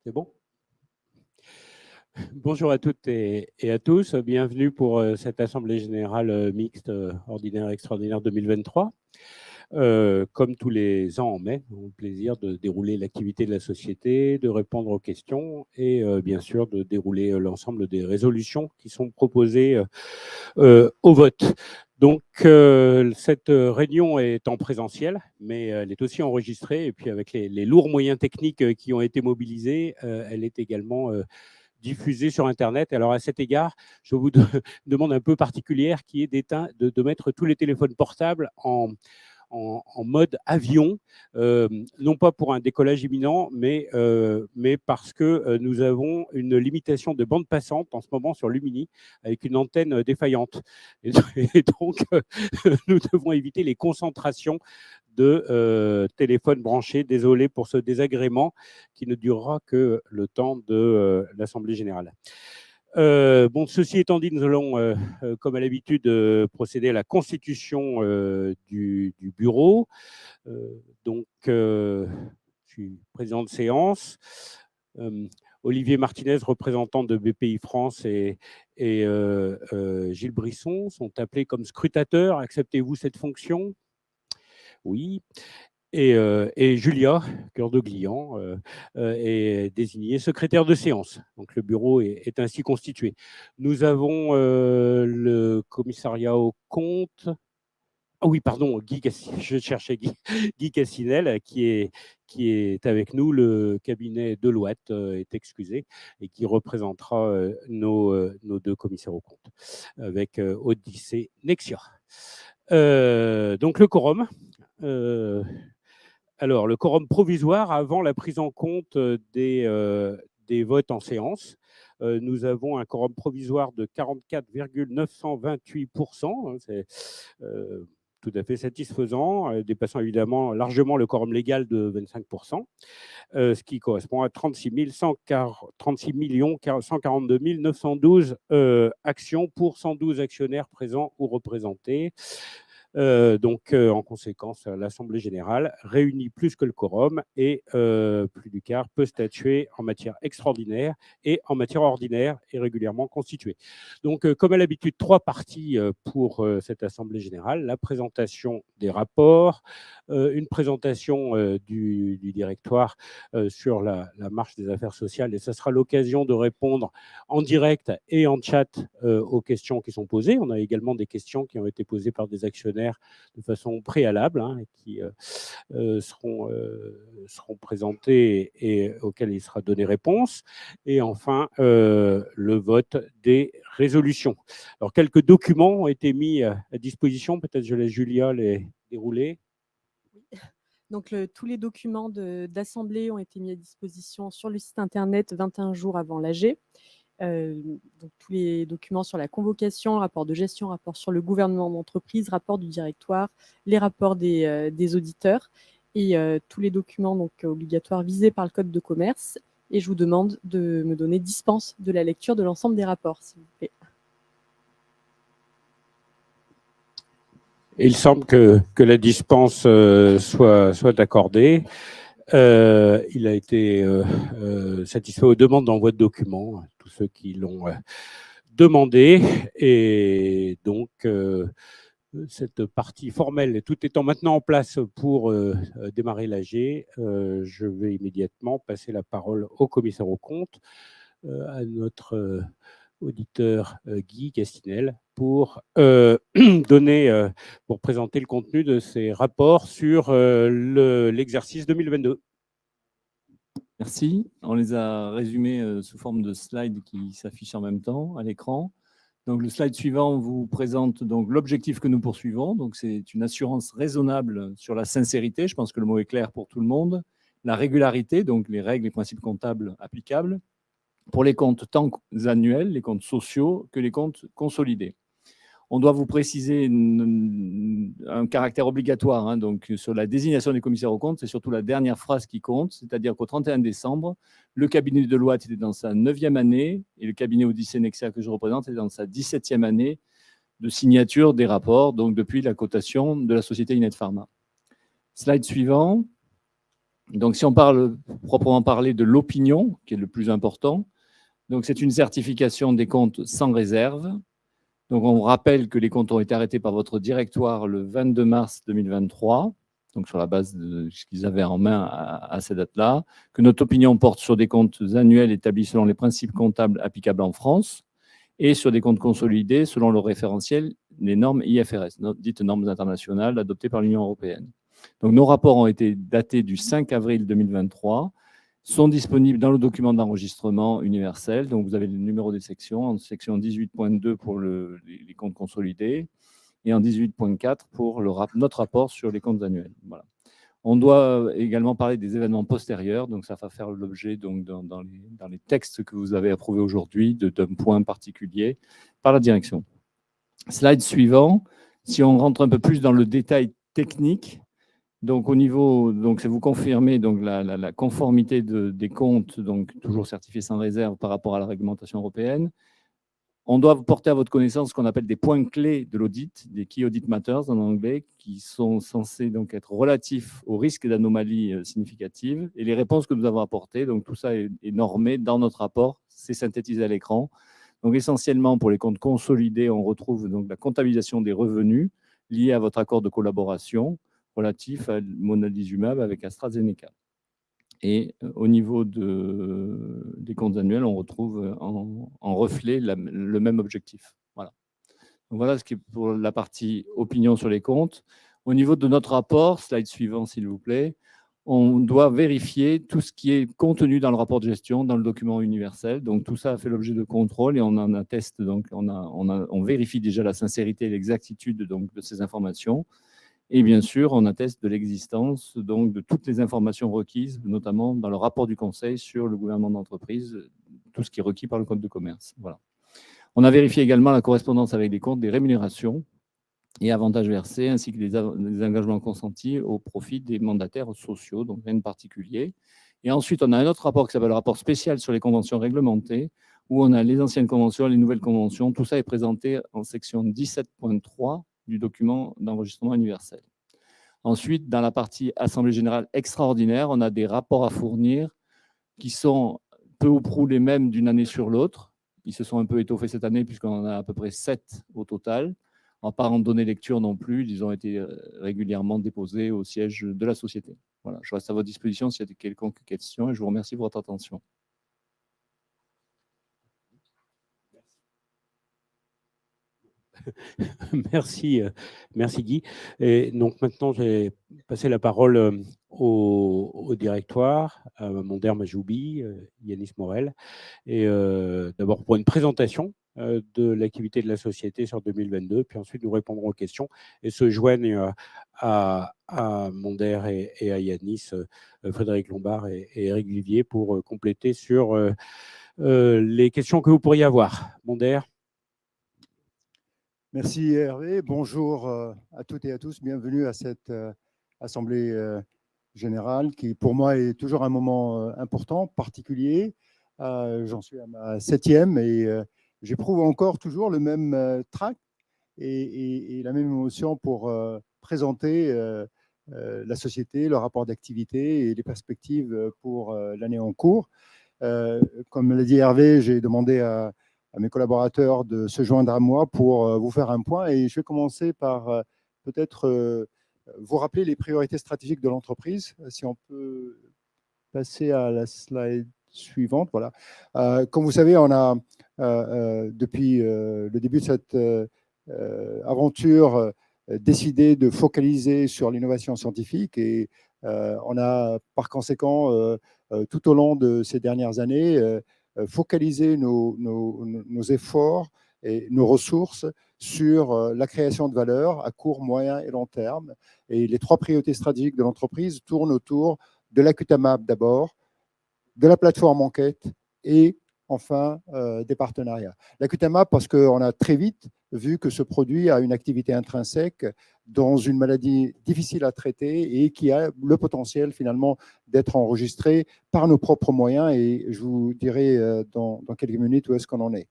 C'est bon? Bonjour à toutes et à tous. Bienvenue pour cette Assemblée générale mixte ordinaire extraordinaire 2023. Comme tous les ans en mai, nous avons le plaisir de dérouler l'activité de la société, de répondre aux questions et bien sûr de dérouler l'ensemble des résolutions qui sont proposées au vote. Donc, cette réunion est en présentiel, mais elle est aussi enregistrée. Et puis, avec les lourds moyens techniques qui ont été mobilisés, elle est également diffusée sur Internet. Alors, à cet égard, je vous demande un peu particulière qui est de mettre tous les téléphones portables en mode avion, non pas pour un décollage imminent, mais parce que nous avons une limitation de bande passante en ce moment sur Lumini avec une antenne défaillante. Et donc, nous devons éviter les concentrations de téléphones branchés. Désolé pour ce désagrément qui ne durera que le temps de l'Assemblée générale. Bon, ceci étant dit, nous allons, comme à l'habitude, procéder à la constitution du bureau. Donc, je suis président de séance. Olivier Martinez, représentant de BPI France, et Gilles Brisson sont appelés comme scrutateurs. Acceptez-vous cette fonction? Oui. Et Julia Cœur de Glian est désignée secrétaire de séance. Donc le bureau est ainsi constitué. Nous avons le commissariat aux comptes. Ah oui, pardon, je cherchais Guy Cassinel qui est avec nous. Le cabinet Deloitte est excusé et qui représentera nos deux commissaires aux comptes avec Odyssée Nexia. Donc le quorum. Alors, le quorum provisoire avant la prise en compte des votes en séance. Nous avons un quorum provisoire de 44,928%. Hein, c'est tout à fait satisfaisant, dépassant évidemment largement le quorum légal de 25%, ce qui correspond à 36 142 912 actions pour 112 actionnaires présents ou représentés. Donc, en conséquence, l'Assemblée générale réunit plus que le quorum et plus du quart peut statuer en matière extraordinaire et en matière ordinaire et régulièrement constituée. Donc, comme à l'habitude, 3 parties pour cette Assemblée générale. La présentation des rapports, une présentation du directoire sur la marche des affaires sociales, et ça sera l'occasion de répondre en direct et en chat aux questions qui sont posées. On a également des questions qui ont été posées par des actionnaires de façon préalable, hein, et qui seront présentées et auxquelles il sera donné réponse. Et enfin, le vote des résolutions. Alors, quelques documents ont été mis à disposition. Peut-être je laisse Julia les dérouler. Donc, tous les documents d'assemblée ont été mis à disposition sur le site internet 21 jours avant l'AG. Donc, tous les documents sur la convocation, rapport de gestion, rapport sur le gouvernement d'entreprise, rapport du directoire, les rapports des auditeurs et tous les documents donc, obligatoires visés par le Code de commerce. Et je vous demande de me donner dispense de la lecture de l'ensemble des rapports, s'il vous plaît. Il semble que la dispense soit accordée. Il a été satisfait aux demandes d'envoi de documents, tous ceux qui l'ont demandé. Et donc, cette partie formelle, tout étant maintenant en place pour démarrer l'AG, je vais immédiatement passer la parole au commissaire aux comptes, à notre auditeur Guy Castinel, pour pour présenter le contenu de ces rapports sur l'exercice 2022. Merci. On les a résumés sous forme de slides qui s'affichent en même temps à l'écran. Donc, le slide suivant vous présente donc l'objectif que nous poursuivons. Donc, c'est une assurance raisonnable sur la sincérité. Je pense que le mot est clair pour tout le monde. La régularité, donc les règles et principes comptables applicables pour les comptes tant annuels, les comptes sociaux, que les comptes consolidés. On doit vous préciser un caractère obligatoire, hein, donc sur la désignation des commissaires aux comptes, c'est surtout la dernière phrase qui compte, c'est-à-dire qu'au 31 décembre, le cabinet de Deloitte était dans sa 9e année et le cabinet Odyssée Nexia que je représente est dans sa 17e année de signature des rapports, donc depuis la cotation de la société Inet Pharma. Slide suivant. Donc, si on parle proprement parler de l'opinion, qui est le plus important, donc c'est une certification des comptes sans réserve. Donc, on rappelle que les comptes ont été arrêtés par votre directoire le 22 mars 2023, donc sur la base de ce qu'ils avaient en main à cette date-là, que notre opinion porte sur des comptes annuels établis selon les principes comptables applicables en France et sur des comptes consolidés selon le référentiel des normes IFRS, dites normes internationales adoptées par l'Union européenne. Donc, nos rapports ont été datés du 5 avril 2023, sont disponibles dans le document d'enregistrement universel. Donc, vous avez le numéro des sections, en section 18.2 pour les comptes consolidés et en 18.4 pour notre rapport sur les comptes annuels. Voilà. On doit également parler des événements postérieurs, donc ça va faire l'objet dans les textes que vous avez approuvés aujourd'hui d'un point particulier par la direction. Slide suivant, si on rentre un peu plus dans le détail technique, donc au niveau, donc vous confirmez donc la conformité des comptes, donc toujours certifiés sans réserve par rapport à la réglementation européenne. On doit porter à votre connaissance ce qu'on appelle des points clés de l'audit, des Key Audit Matters en anglais, qui sont censés donc être relatifs aux risques d'anomalies significatives et les réponses que nous avons apportées. Donc tout ça est normé dans notre rapport, c'est synthétisé à l'écran. Donc essentiellement pour les comptes consolidés, on retrouve donc la comptabilisation des revenus liés à votre accord de collaboration relatif à monalizumab avec AstraZeneca. Et au niveau des comptes annuels, on retrouve en reflet le même objectif. Voilà. Donc voilà ce qui est pour la partie opinion sur les comptes. Au niveau de notre rapport, slide suivant s'il vous plaît, on doit vérifier tout ce qui est contenu dans le rapport de gestion, dans le document universel. Donc tout ça a fait l'objet de contrôle et on en atteste, donc on vérifie déjà la sincérité et l'exactitude de ces informations. Et bien sûr, on atteste de l'existence donc de toutes les informations requises, notamment dans le rapport du Conseil sur le gouvernement d'entreprise, tout ce qui est requis par le Code de commerce. Voilà. On a vérifié également la correspondance avec les comptes des rémunérations et avantages versés, ainsi que les engagements consentis au profit des mandataires sociaux, donc rien de particulier. Et ensuite, on a un autre rapport qui s'appelle le rapport spécial sur les conventions réglementées, où on a les anciennes conventions, les nouvelles conventions. Tout ça est présenté en section 17.3 du document d'enregistrement universel. Ensuite, dans la partie Assemblée générale extraordinaire, on a des rapports à fournir qui sont peu ou prou les mêmes d'une année sur l'autre. Ils se sont un peu étoffés cette année puisqu'on en a à peu près 7 au total. On ne va pas en donner lecture non plus. Ils ont été régulièrement déposés au siège de la société. Voilà, je reste à votre disposition s'il y a quelconque question et je vous remercie pour votre attention. Merci, merci Guy. Et donc maintenant, j'ai passé la parole au directoire, à Monder Majoubi, Yanis Morel, et d'abord pour une présentation de l'activité de la société sur 2022, puis ensuite nous répondrons aux questions et se joignent à Monder et à Yanis, Frédéric Lombard et Éric Vivier pour compléter sur les questions que vous pourriez avoir. Monder. Merci Hervé. Bonjour à toutes et à tous. Bienvenue à cette assemblée générale qui, pour moi, est toujours un moment important, particulier. J'en suis à ma 7e et j'éprouve encore toujours le même trac et la même émotion pour présenter la société, le rapport d'activité et les perspectives pour l'année en cours. Comme l'a dit Hervé, j'ai demandé à mes collaborateurs de se joindre à moi pour vous faire un point. Et je vais commencer par peut-être vous rappeler les priorités stratégiques de l'entreprise. Si on peut passer à la slide suivante. Voilà. Comme vous savez, on a, depuis le début de cette aventure, décidé de focaliser sur l'innovation scientifique et on a par conséquent, tout au long de ces dernières années, focaliser nos efforts et nos ressources sur la création de valeur à court, moyen et long terme. Et les 3 priorités stratégiques de l'entreprise tournent autour de l'Acutamab d'abord, de la plateforme enquête et enfin des partenariats. L'Acutamab parce qu'on a très vite vu que ce produit a une activité intrinsèque dans une maladie difficile à traiter et qui a le potentiel finalement d'être enregistré par nos propres moyens et je vous dirai dans quelques minutes où est-ce qu'on en est.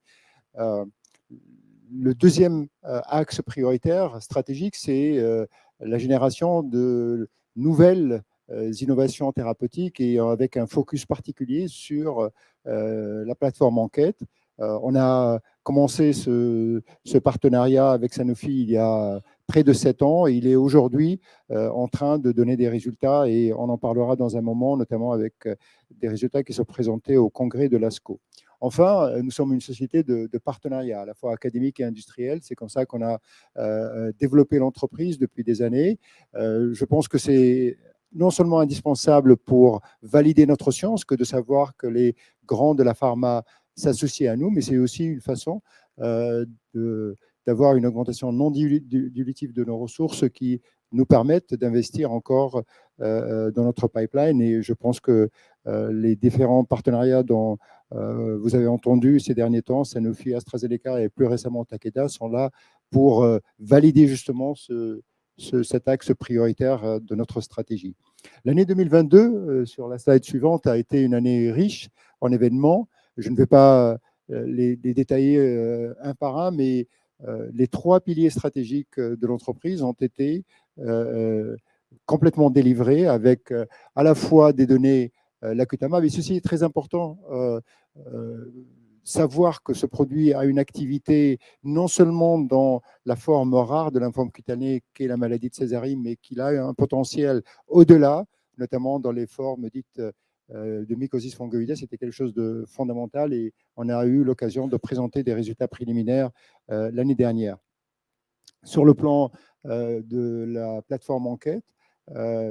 Le deuxième axe prioritaire stratégique, c'est la génération de nouvelles innovations thérapeutiques et avec un focus particulier sur la plateforme Enquête. On a commencé ce partenariat avec Sanofi il y a près de 7 ans et il est aujourd'hui en train de donner des résultats et on en parlera dans un moment, notamment avec des résultats qui sont présentés au congrès de l'ASCO. Enfin, nous sommes une société de partenariat, à la fois académique et industriel. C'est comme ça qu'on a développé l'entreprise depuis des années. Je pense que c'est non seulement indispensable pour valider notre science que de savoir que les grands de la pharma s'associent à nous, mais c'est aussi une façon d'avoir une augmentation non dilutive de nos ressources qui nous permettent d'investir encore dans notre pipeline. Et je pense que les différents partenariats dont vous avez entendu ces derniers temps, Sanofi, AstraZeneca et plus récemment Takeda, sont là pour valider justement cet axe prioritaire de notre stratégie. L'année 2022, sur la slide suivante, a été une année riche en événements. Je ne vais pas les détailler un par un, mais les 3 piliers stratégiques de l'entreprise ont été complètement délivrés avec à la fois des données lacutamab, et ceci est très important, savoir que ce produit a une activité non seulement dans la forme rare de lymphome cutané qu'est la maladie de Sézary, mais qu'il a un potentiel au-delà, notamment dans les formes dites de mycosis fungoïdes. C'était quelque chose de fondamental et on a eu l'occasion de présenter des résultats préliminaires l'année dernière. Sur le plan de la plateforme Enquête,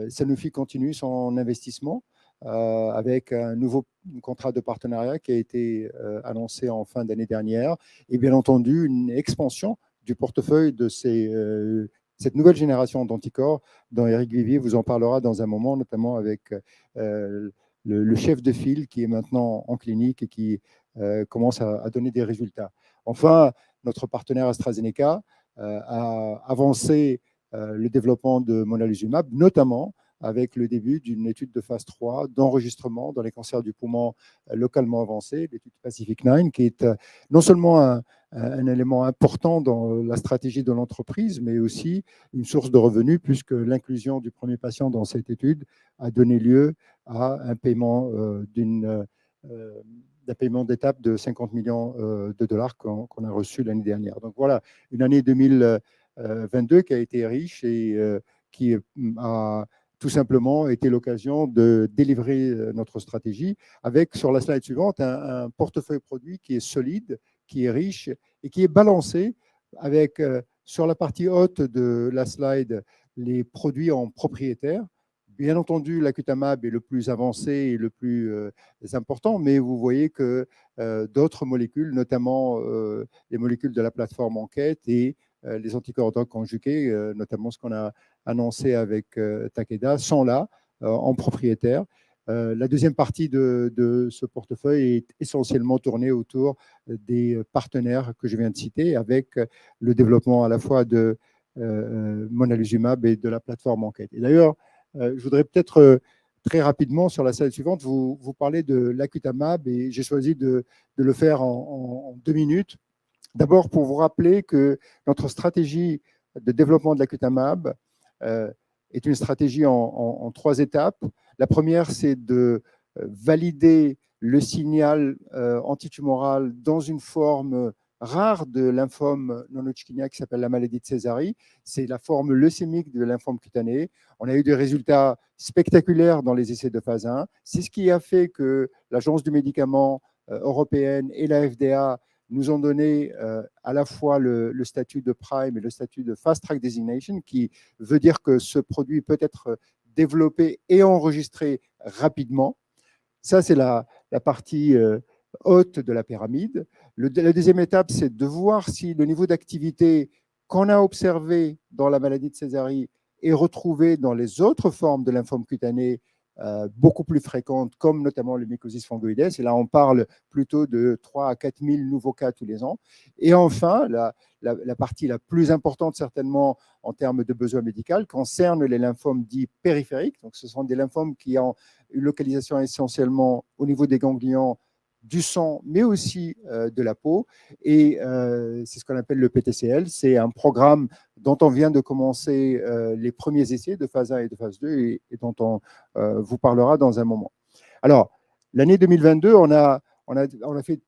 Sanofi continue son investissement avec un nouveau contrat de partenariat qui a été annoncé en fin d'année dernière et bien entendu une expansion du portefeuille de cette nouvelle génération d'anticorps dont Eric Vivier vous en parlera dans un moment, notamment avec le chef de file qui est maintenant en clinique et qui commence à donner des résultats. Enfin, notre partenaire AstraZeneca a avancé le développement de monalizumab, notamment avec le début d'une étude de phase 3 d'enregistrement dans les cancers du poumon localement avancés, l'étude Pacific 9, qui est non seulement un élément important dans la stratégie de l'entreprise, mais aussi une source de revenus, puisque l'inclusion du premier patient dans cette étude a donné lieu à un paiement d'un paiement d'étape de 50 millions de dollars qu'on a reçu l'année dernière. Donc voilà, une année 2022 qui a été riche et qui a tout simplement été l'occasion de délivrer notre stratégie avec, sur la slide suivante, un portefeuille produit qui est solide, qui est riche et qui est balancé avec, sur la partie haute de la slide, les produits en propriétaire. Bien entendu, l'acutamab est le plus avancé et le plus important, mais vous voyez que d'autres molécules, notamment les molécules de la plateforme Enquête et les anticorps conjugués, notamment ce qu'on a annoncé avec Takeda, sont là en propriétaire. La deuxième partie de ce portefeuille est essentiellement tournée autour des partenaires que je viens de citer, avec le développement à la fois de monalizumab et de la plateforme Enquête. Et d'ailleurs, je voudrais peut-être très rapidement, sur la slide suivante, vous parler de l'acutamab et j'ai choisi de le faire en 2 minutes. D'abord, pour vous rappeler que notre stratégie de développement de l'acutamab est une stratégie en 3 étapes. La première, c'est de valider le signal antitumoral dans une forme rare de lymphome non-Hodgkinien qui s'appelle la maladie de Sézary. C'est la forme leucémique de lymphome cutané. On a eu des résultats spectaculaires dans les essais de phase 1. C'est ce qui a fait que l'Agence du médicament européenne et la FDA nous ont donné à la fois le statut de Prime et le statut de Fast Track Designation, qui veut dire que ce produit peut être développé et enregistré rapidement. Ça, c'est la partie haute de la pyramide. La deuxième étape, c'est de voir si le niveau d'activité qu'on a observé dans la maladie de Sézary est retrouvé dans les autres formes de lymphome cutané beaucoup plus fréquentes, comme notamment le mycosis fungoïdes. Et là, on parle plutôt de 3 à 4 000 nouveaux cas tous les ans. Et enfin, la partie la plus importante, certainement, en termes de besoin médical, concerne les lymphomes dits périphériques. Donc, ce sont des lymphomes qui ont une localisation essentiellement au niveau des ganglions du sang, mais aussi de la peau. Et c'est ce qu'on appelle le PTCL. C'est un programme dont on vient de commencer les premiers essais de phase 1 et de phase 2 et dont on vous parlera dans un moment. Alors, l'année 2022, on a fait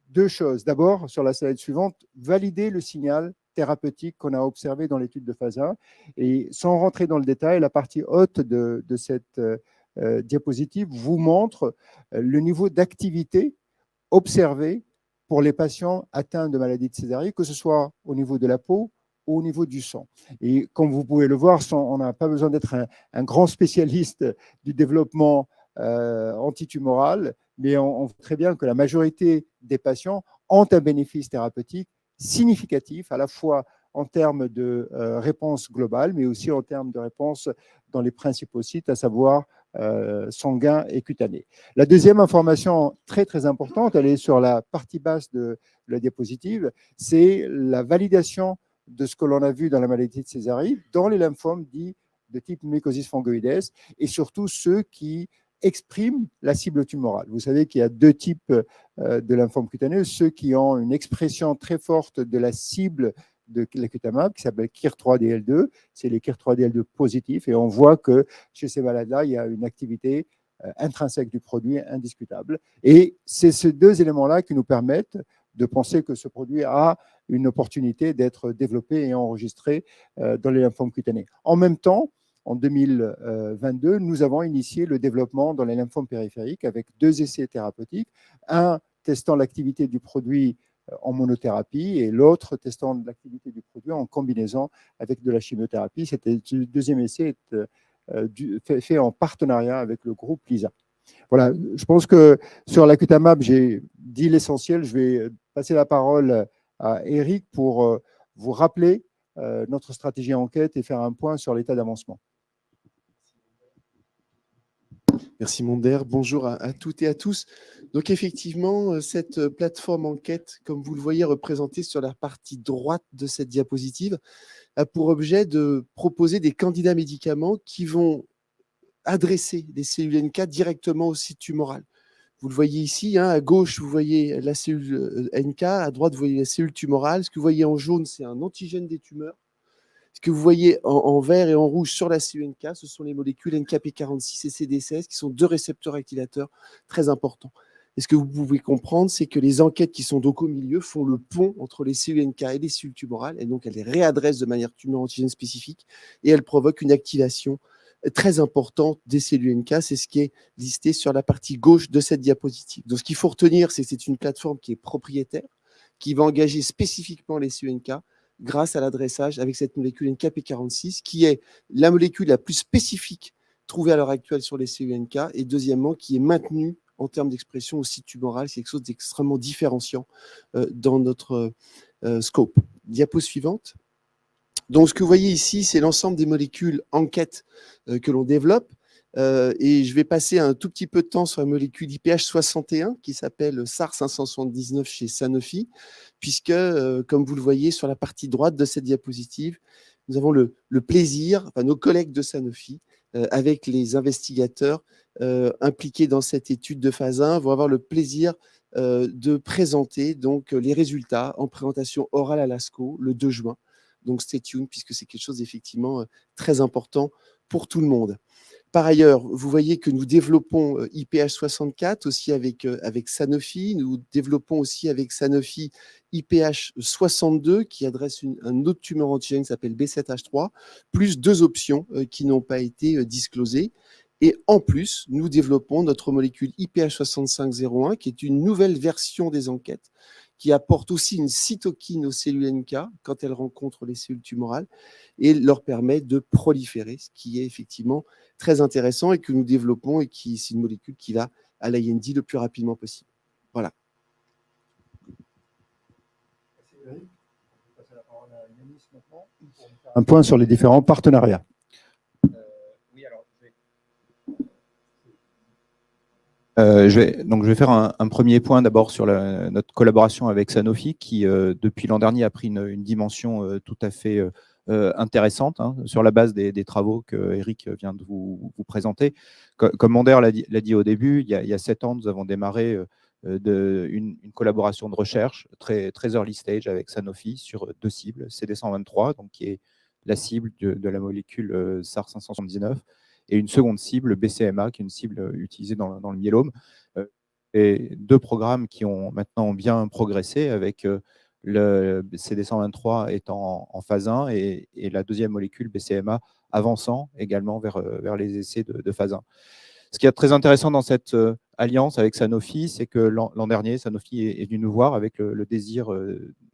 deux choses. D'abord, sur la slide suivante, valider le signal thérapeutique qu'on a observé dans l'étude de phase 1. Et sans rentrer dans le détail, la partie haute de cette diapositive vous montre le niveau d'activité observé pour les patients atteints de maladie de Sézary, que ce soit au niveau de la peau ou au niveau du sang. Et comme vous pouvez le voir, on n'a pas besoin d'être un grand spécialiste du développement antitumoral, mais on voit très bien que la majorité des patients ont un bénéfice thérapeutique significatif, à la fois en termes de réponse globale, mais aussi en termes de réponse dans les principaux sites, à savoir sanguin et cutané. La deuxième information très très importante, elle est sur la partie basse de la diapositive, c'est la validation de ce que l'on a vu dans la maladie de Sézary, dans les lymphomes dits de type mycosis fungoides, et surtout ceux qui expriment la cible tumorale. Vous savez qu'il y a deux types de lymphomes cutaneux, ceux qui ont une expression très forte de la cible de lacutamab, qui s'appelle KIR3DL2, c'est les KIR3DL2 positifs, et on voit que chez ces malades-là, il y a une activité intrinsèque du produit indiscutable. Et c'est ces deux éléments-là qui nous permettent de penser que ce produit a une opportunité d'être développé et enregistré dans les lymphomes cutanés. En même temps, en 2022, nous avons initié le développement dans les lymphomes périphériques avec deux essais thérapeutiques, un testant l'activité du produit en monothérapie et l'autre testant l'activité du produit en combinaison avec de la chimiothérapie. Le deuxième essai est fait en partenariat avec le groupe LISA. Voilà, je pense que sur lacutamab, j'ai dit l'essentiel. Je vais passer la parole à Eric pour vous rappeler notre stratégie enquête et faire un point sur l'état d'avancement. Merci Monder, bonjour à toutes et à tous. Donc effectivement, cette plateforme enquête, comme vous le voyez représentée sur la partie droite de cette diapositive, a pour objet de proposer des candidats médicaments qui vont adresser les cellules NK directement au site tumoral. Vous le voyez ici, hein, à gauche, vous voyez la cellule NK, à droite, vous voyez la cellule tumorale. Ce que vous voyez en jaune, c'est un antigène des tumeurs. Ce que vous voyez en vert et en rouge sur la cellule NK, ce sont les molécules NKp46 et CD16 qui sont deux récepteurs activateurs très importants. Et ce que vous pouvez comprendre, c'est que les enquêtes qui sont donc au milieu font le pont entre les cellules NK et les cellules tumorales, et donc elles les réadressent de manière tumeur-antigène spécifique, et elles provoquent une activation très importante des cellules NK. C'est ce qui est listé sur la partie gauche de cette diapositive. Donc ce qu'il faut retenir, c'est que c'est une plateforme qui est propriétaire, qui va engager spécifiquement les cellules NK, grâce à l'adressage avec cette molécule NKp46, qui est la molécule la plus spécifique trouvée à l'heure actuelle sur les cellules NK, et deuxièmement, qui est maintenue en termes d'expression au site tumoral. C'est quelque chose d'extrêmement différenciant dans notre scope. Diapo suivante. Donc, ce que vous voyez ici, c'est l'ensemble des molécules enquête que l'on développe. Et je vais passer un tout petit peu de temps sur la molécule IPH61 qui s'appelle SAR 579 chez Sanofi, puisque, comme vous le voyez sur la partie droite de cette diapositive, nous avons le plaisir, enfin, nos collègues de Sanofi, avec les investigateurs impliqués dans cette étude de phase 1, vont avoir le plaisir de présenter donc, les résultats en présentation orale à l'ASCO le 2 juin. Donc, stay tuned, puisque c'est quelque chose d'effectivement très important pour tout le monde. Par ailleurs, vous voyez que nous développons IPH64 aussi avec Sanofi. Nous développons aussi avec Sanofi IPH62 qui adresse un autre tumeur antigène qui s'appelle B7H3, plus deux options qui n'ont pas été disclosées. Et en plus, nous développons notre molécule IPH6501 qui est une nouvelle version des enquêtes qui apporte aussi une cytokine aux cellules NK quand elles rencontrent les cellules tumorales et leur permet de proliférer, ce qui est effectivement très intéressant et que nous développons et qui c'est une molécule qui va à l'IND le plus rapidement possible. Voilà. Un point sur les différents partenariats. Je vais faire un premier point d'abord sur notre collaboration avec Sanofi qui, depuis l'an dernier, a pris une dimension tout à fait intéressante sur la base des travaux que Eric vient de vous présenter. Comme Monder l'a dit au début, il y a 7 ans, nous avons démarré une collaboration de recherche très early stage avec Sanofi sur 2 cibles, CD123, donc qui est la cible de la molécule SAR 579, et une seconde cible, BCMA, qui est une cible utilisée dans le myélome. Et 2 programmes qui ont maintenant bien progressé, avec le CD123 étant en phase 1 et la deuxième molécule, BCMA, avançant également vers les essais de phase 1. Ce qui est très intéressant dans cette alliance avec Sanofi, c'est que l'an dernier, Sanofi est venu nous voir avec le désir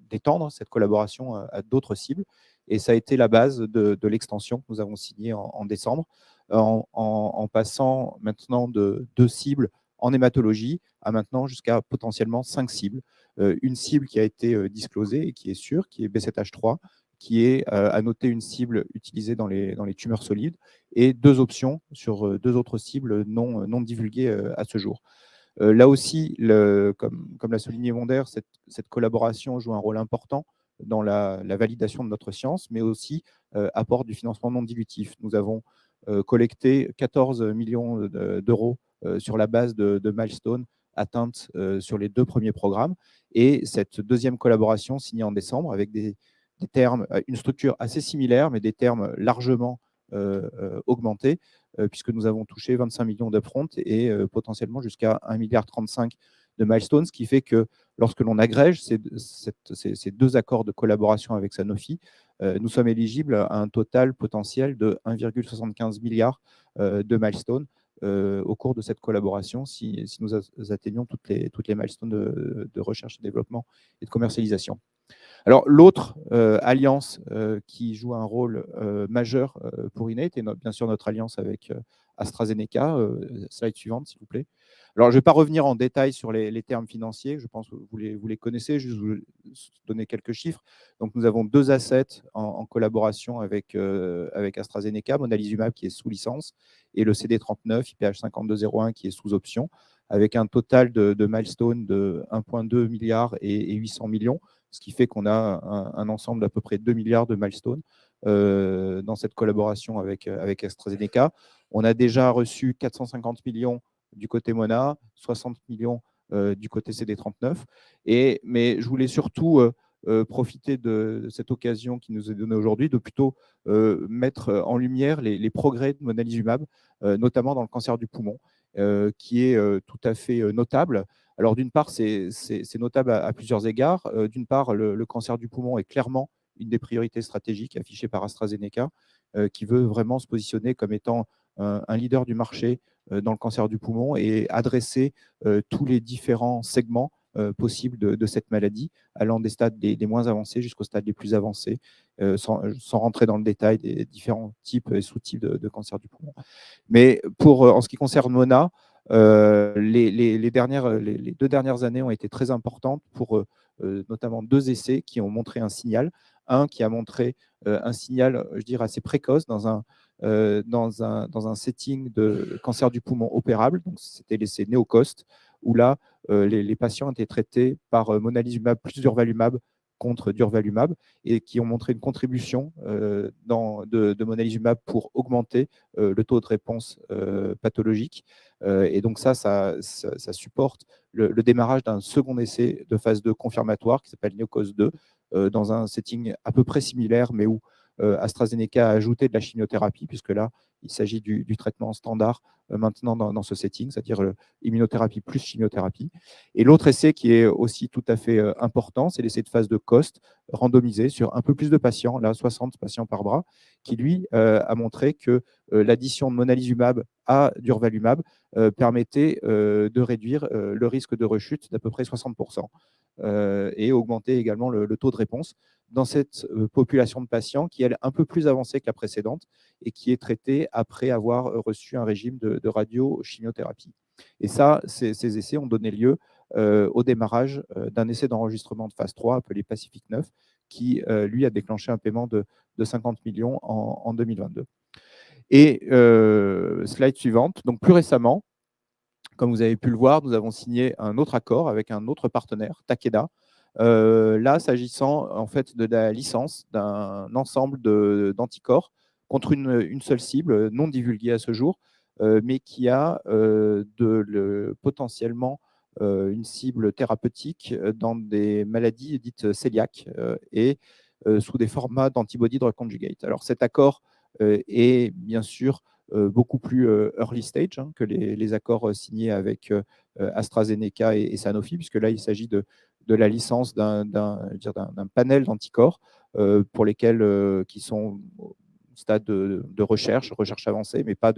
d'étendre cette collaboration à d'autres cibles. Et ça a été la base de l'extension que nous avons signée en décembre, en passant maintenant de 2 cibles en hématologie à maintenant jusqu'à potentiellement 5 cibles. Une cible qui a été disclosée et qui est sûre, qui est B7H3, qui est à noter une cible utilisée dans les tumeurs solides, et 2 options sur 2 autres cibles non divulguées à ce jour. Là aussi, comme l'a souligné Monder, cette collaboration joue un rôle important dans la validation de notre science, mais aussi apporte du financement non dilutif. Nous avons collecté 14 millions d'euros sur la base de milestones atteintes sur les 2 premiers programmes. Et cette deuxième collaboration signée en décembre avec des termes, une structure assez similaire, mais des termes largement augmentés, puisque nous avons touché 25 millions d'upfront et potentiellement jusqu'à 1,35 milliard de milestones, ce qui fait que lorsque l'on agrège ces 2 accords de collaboration avec Sanofi, nous sommes éligibles à un total potentiel de 1,75 milliard de milestones au cours de cette collaboration, si nous atteignons toutes les milestones de recherche et développement et de commercialisation. Alors, l'autre alliance qui joue un rôle majeur pour Innate est bien sûr notre alliance avec AstraZeneca. Slide suivante, s'il vous plaît. Alors, je ne vais pas revenir en détail sur les termes financiers, je pense que vous les connaissez, juste vous donner quelques chiffres. Donc, nous avons 2 assets en collaboration avec AstraZeneca, monalizumab qui est sous licence, et le CD39, IPH5201 qui est sous option, avec un total de milestones de 1,2 milliard et 800 millions, ce qui fait qu'on a un ensemble d'à peu près 2 milliards de milestones dans cette collaboration avec AstraZeneca. On a déjà reçu 450 millions du côté Mona, 60 millions du côté CD39. Mais je voulais surtout profiter de cette occasion qui nous est donnée aujourd'hui de plutôt mettre en lumière les progrès de monalizumab, notamment dans le cancer du poumon, qui est tout à fait notable. Alors, d'une part, c'est notable à plusieurs égards. D'une part, le cancer du poumon est clairement une des priorités stratégiques affichées par AstraZeneca, qui veut vraiment se positionner comme étant un leader du marché dans le cancer du poumon et adresser tous les différents segments possibles de cette maladie, allant des stades des moins avancés jusqu'aux stades les plus avancés, sans rentrer dans le détail des différents types et sous-types de cancer du poumon. Mais en ce qui concerne Mona, les 2 dernières années ont été très importantes pour notamment 2 essais qui ont montré un signal. Un qui a montré un signal, je dirais, assez précoce dans un setting de cancer du poumon opérable. Donc, c'était l'essai NeoCOST, où là, les patients étaient traités par monalizumab plus durvalumab contre durvalumab, et qui ont montré une contribution de monalizumab pour augmenter le taux de réponse pathologique. Et donc ça supporte le démarrage d'un second essai de phase 2 confirmatoire qui s'appelle NeoCOST-2, dans un setting à peu près similaire, mais où AstraZeneca a ajouté de la chimiothérapie, puisque là, il s'agit du traitement standard maintenant dans ce setting, c'est-à-dire immunothérapie plus chimiothérapie. Et l'autre essai qui est aussi tout à fait important, c'est l'essai de phase de COST, randomisé sur un peu plus de patients, là 60 patients par bras, qui lui a montré que l'addition de monalizumab à durvalumab permettait de réduire le risque de rechute d'à peu près 60%, et augmenter également le taux de réponse dans cette population de patients qui est un peu plus avancée que la précédente et qui est traitée après avoir reçu un régime de radiochimiothérapie. Et ça, ces essais ont donné lieu au démarrage d'un essai d'enregistrement de phase 3 appelé Pacific 9, qui, lui, a déclenché un paiement de 50 millions en 2022. Et slide suivante. Donc, plus récemment, comme vous avez pu le voir, nous avons signé un autre accord avec un autre partenaire, Takeda. Là, s'agissant en fait de la licence d'un ensemble d'anticorps contre une seule cible, non divulguée à ce jour, mais qui a potentiellement une cible thérapeutique dans des maladies dites cœliaques et sous des formats d'antibody drug conjugate. Alors cet accord est bien sûr beaucoup plus early stage que les accords signés avec AstraZeneca et Sanofi, puisque là il s'agit de la licence d'un panel d'anticorps pour lesquels qui sont au stade de recherche avancée, mais pas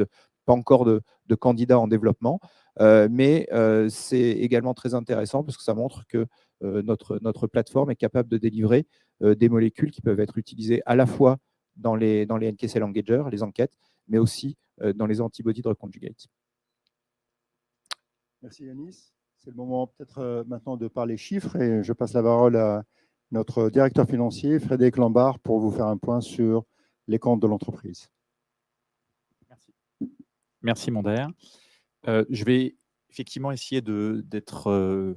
encore de candidats en développement. Mais c'est également très intéressant parce que ça montre que notre plateforme est capable de délivrer des molécules qui peuvent être utilisées à la fois dans les NK cell engagers, les enquêtes, mais aussi dans les antibody drug conjugates. Merci Yanis. C'est le moment peut-être maintenant de parler chiffres et je passe la parole à notre directeur financier, Frédéric Lambard, pour vous faire un point sur les comptes de l'entreprise. Merci. Merci Mondaire. Je vais effectivement essayer d'être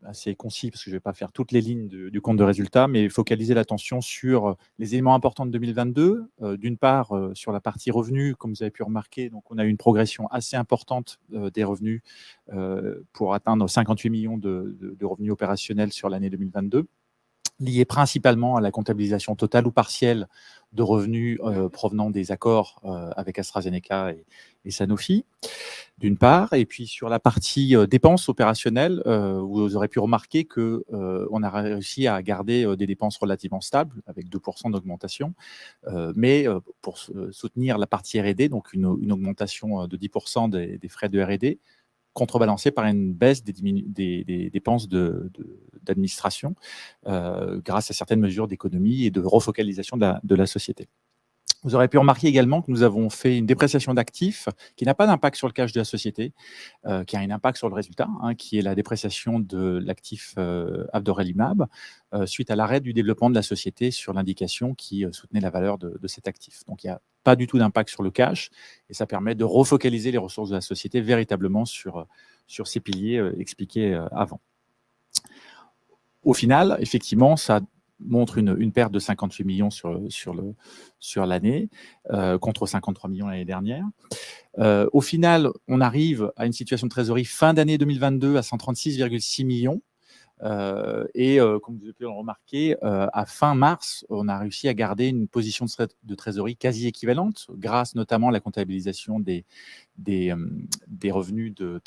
assez concis parce que je ne vais pas faire toutes les lignes du compte de résultat, mais focaliser l'attention sur les éléments importants de 2022. D'une part, sur la partie revenus, comme vous avez pu remarquer, donc on a eu une progression assez importante des revenus pour atteindre 58 millions de revenus opérationnels sur l'année 2022. Lié principalement à la comptabilisation totale ou partielle de revenus provenant des accords avec AstraZeneca et Sanofi, d'une part. Et puis sur la partie dépenses opérationnelles, vous aurez pu remarquer qu'on a réussi à garder des dépenses relativement stables, avec 2% d'augmentation, mais pour soutenir la partie R&D, donc une augmentation de 10% des frais de R&D, contrebalancé par une baisse des dépenses d'administration grâce à certaines mesures d'économie et de refocalisation de la société. Vous aurez pu remarquer également que nous avons fait une dépréciation d'actifs qui n'a pas d'impact sur le cash de la société, qui a un impact sur le résultat, qui est la dépréciation de l'actif avdoralimab suite à l'arrêt du développement de la société sur l'indication qui soutenait la valeur de cet actif. Donc, il n'y a pas du tout d'impact sur le cash et ça permet de refocaliser les ressources de la société véritablement sur ces piliers expliqués avant. Au final, effectivement, ça montre une perte de 58 millions sur l'année, contre 53 millions l'année dernière. Au final, on arrive à une situation de trésorerie fin d'année 2022 à 136,6 millions. Comme vous avez pu le remarquer, à fin mars, on a réussi à garder une position de trésorerie quasi équivalente, grâce notamment à la comptabilisation des revenus de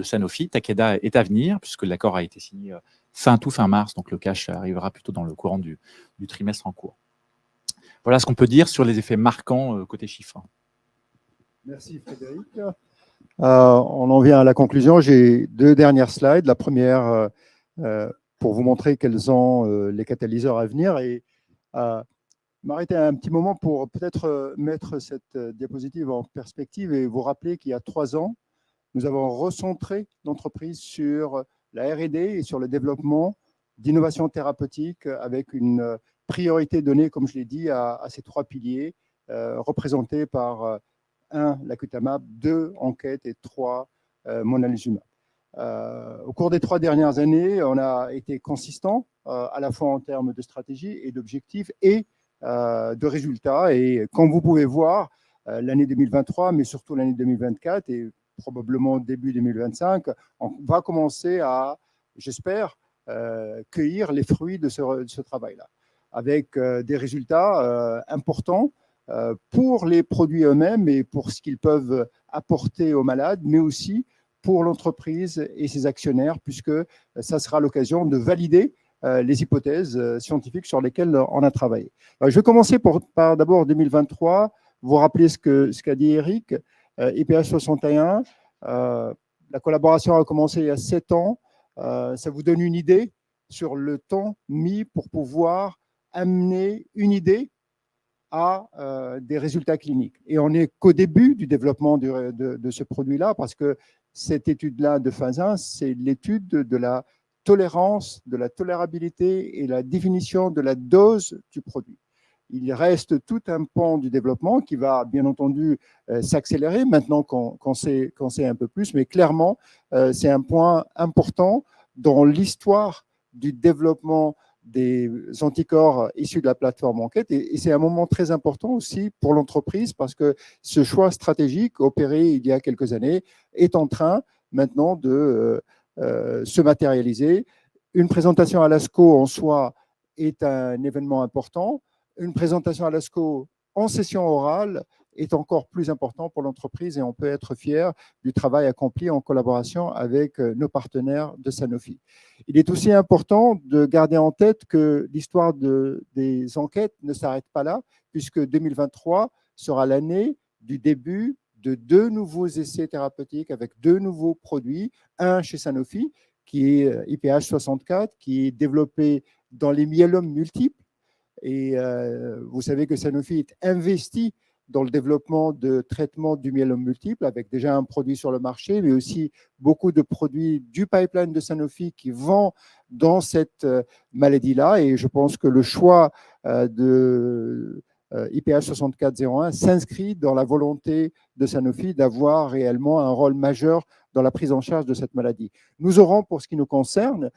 Sanofi. Takeda est à venir, puisque l'accord a été signé fin mars, donc le cash arrivera plutôt dans le courant du trimestre en cours. Voilà ce qu'on peut dire sur les effets marquants côté chiffres. Merci Frédéric. On en vient à la conclusion. J'ai deux dernières slides. La première, pour vous montrer quels sont les catalyseurs à venir et m'arrêter un petit moment pour peut-être mettre cette diapositive en perspective et vous rappeler qu'il y a 3 ans, nous avons recentré l'entreprise sur la R&D et sur le développement d'innovations thérapeutiques avec une priorité donnée, comme je l'ai dit, à ces 3 piliers représentés par 1, lacutamab, 2, enquête et 3, monalizumab. Au cours des 3 dernières années, on a été consistant à la fois en termes de stratégie et d'objectifs et de résultats. Et comme vous pouvez voir, l'année 2023, mais surtout l'année 2024 et probablement début 2025, on va commencer à, j'espère, cueillir les fruits de ce travail-là, avec des résultats importants pour les produits eux-mêmes et pour ce qu'ils peuvent apporter aux malades, mais aussi pour l'entreprise et ses actionnaires, puisque ça sera l'occasion de valider les hypothèses scientifiques sur lesquelles on a travaillé. Je vais commencer par d'abord 2023, vous rappeler ce qu'a dit Eric, IPH61, la collaboration a commencé il y a 7 ans, ça vous donne une idée sur le temps mis pour pouvoir amener une idée à des résultats cliniques. Et on n'est qu'au début du développement de ce produit-là, parce que cette étude-là de phase 1, c'est l'étude de la tolérance, de la tolérabilité et la définition de la dose du produit. Il reste tout un pan du développement qui va bien entendu s'accélérer maintenant qu'on sait un peu plus, mais clairement, c'est un point important dans l'histoire du développement des anticorps issus de la plateforme enquête. Et c'est un moment très important aussi pour l'entreprise parce que ce choix stratégique opéré il y a quelques années est en train maintenant de se matérialiser. Une présentation à l'ASCO en soi est un événement important. Une présentation à l'ASCO en session orale est encore plus important pour l'entreprise et on peut être fier du travail accompli en collaboration avec nos partenaires de Sanofi. Il est aussi important de garder en tête que l'histoire des enquêtes ne s'arrête pas là, puisque 2023 sera l'année du début de 2 nouveaux essais thérapeutiques avec 2 nouveaux produits, un chez Sanofi, qui est IPH64, qui est développé dans les myélomes multiples. Et vous savez que Sanofi est investi dans le développement de traitements du myélome multiple, avec déjà un produit sur le marché, mais aussi beaucoup de produits du pipeline de Sanofi qui vont dans cette maladie-là. Et je pense que le choix de IPH6401 s'inscrit dans la volonté de Sanofi d'avoir réellement un rôle majeur dans la prise en charge de cette maladie. Nous aurons, pour ce qui nous concerne,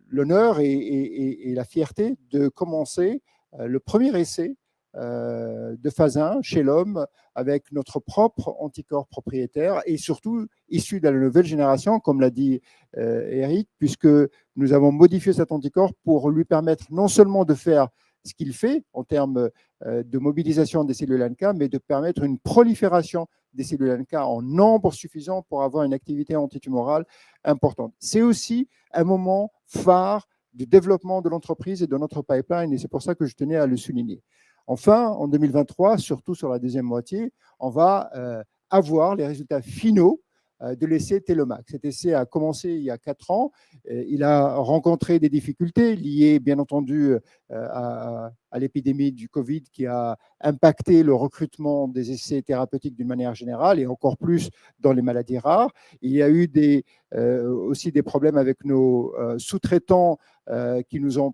l'honneur et la fierté de commencer le premier essai de phase 1 chez l'homme avec notre propre anticorps propriétaire et surtout issu de la nouvelle génération, comme l'a dit Eric, puisque nous avons modifié cet anticorps pour lui permettre non seulement de faire ce qu'il fait en termes de mobilisation des cellules NK, mais de permettre une prolifération des cellules NK en nombre suffisant pour avoir une activité antitumorale importante. C'est aussi un moment phare du développement de l'entreprise et de notre pipeline, et c'est pour ça que je tenais à le souligner. Enfin, en 2023, surtout sur la deuxième moitié, on va avoir les résultats finaux de l'essai Telomax. Cet essai a commencé il y a 4 ans. Il a rencontré des difficultés liées, bien entendu, à l'épidémie du Covid qui a impacté le recrutement des essais thérapeutiques d'une manière générale et encore plus dans les maladies rares. Il y a eu aussi des problèmes avec nos sous-traitants qui nous ont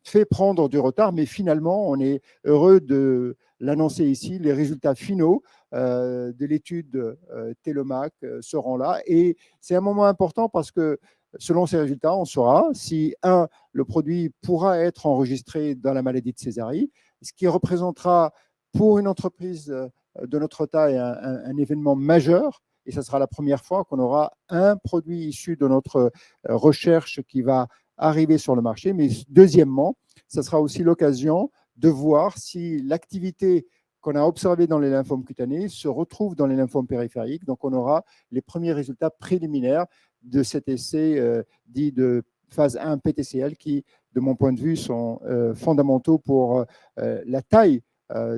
fait prendre du retard, mais finalement, on est heureux de l'annoncer ici. Les résultats finaux de l'étude Telomax seront là. Et c'est un moment important parce que selon ces résultats, on saura si, le produit pourra être enregistré dans la maladie de Sézary, ce qui représentera pour une entreprise de notre taille un événement majeur. Et ce sera la première fois qu'on aura un produit issu de notre recherche qui va arriver sur le marché. Mais deuxièmement, ça sera aussi l'occasion de voir si l'activité qu'on a observée dans les lymphomes cutanés se retrouve dans les lymphomes périphériques. Donc, on aura les premiers résultats préliminaires de cet essai dit de phase 1 PTCL qui, de mon point de vue, sont fondamentaux pour la taille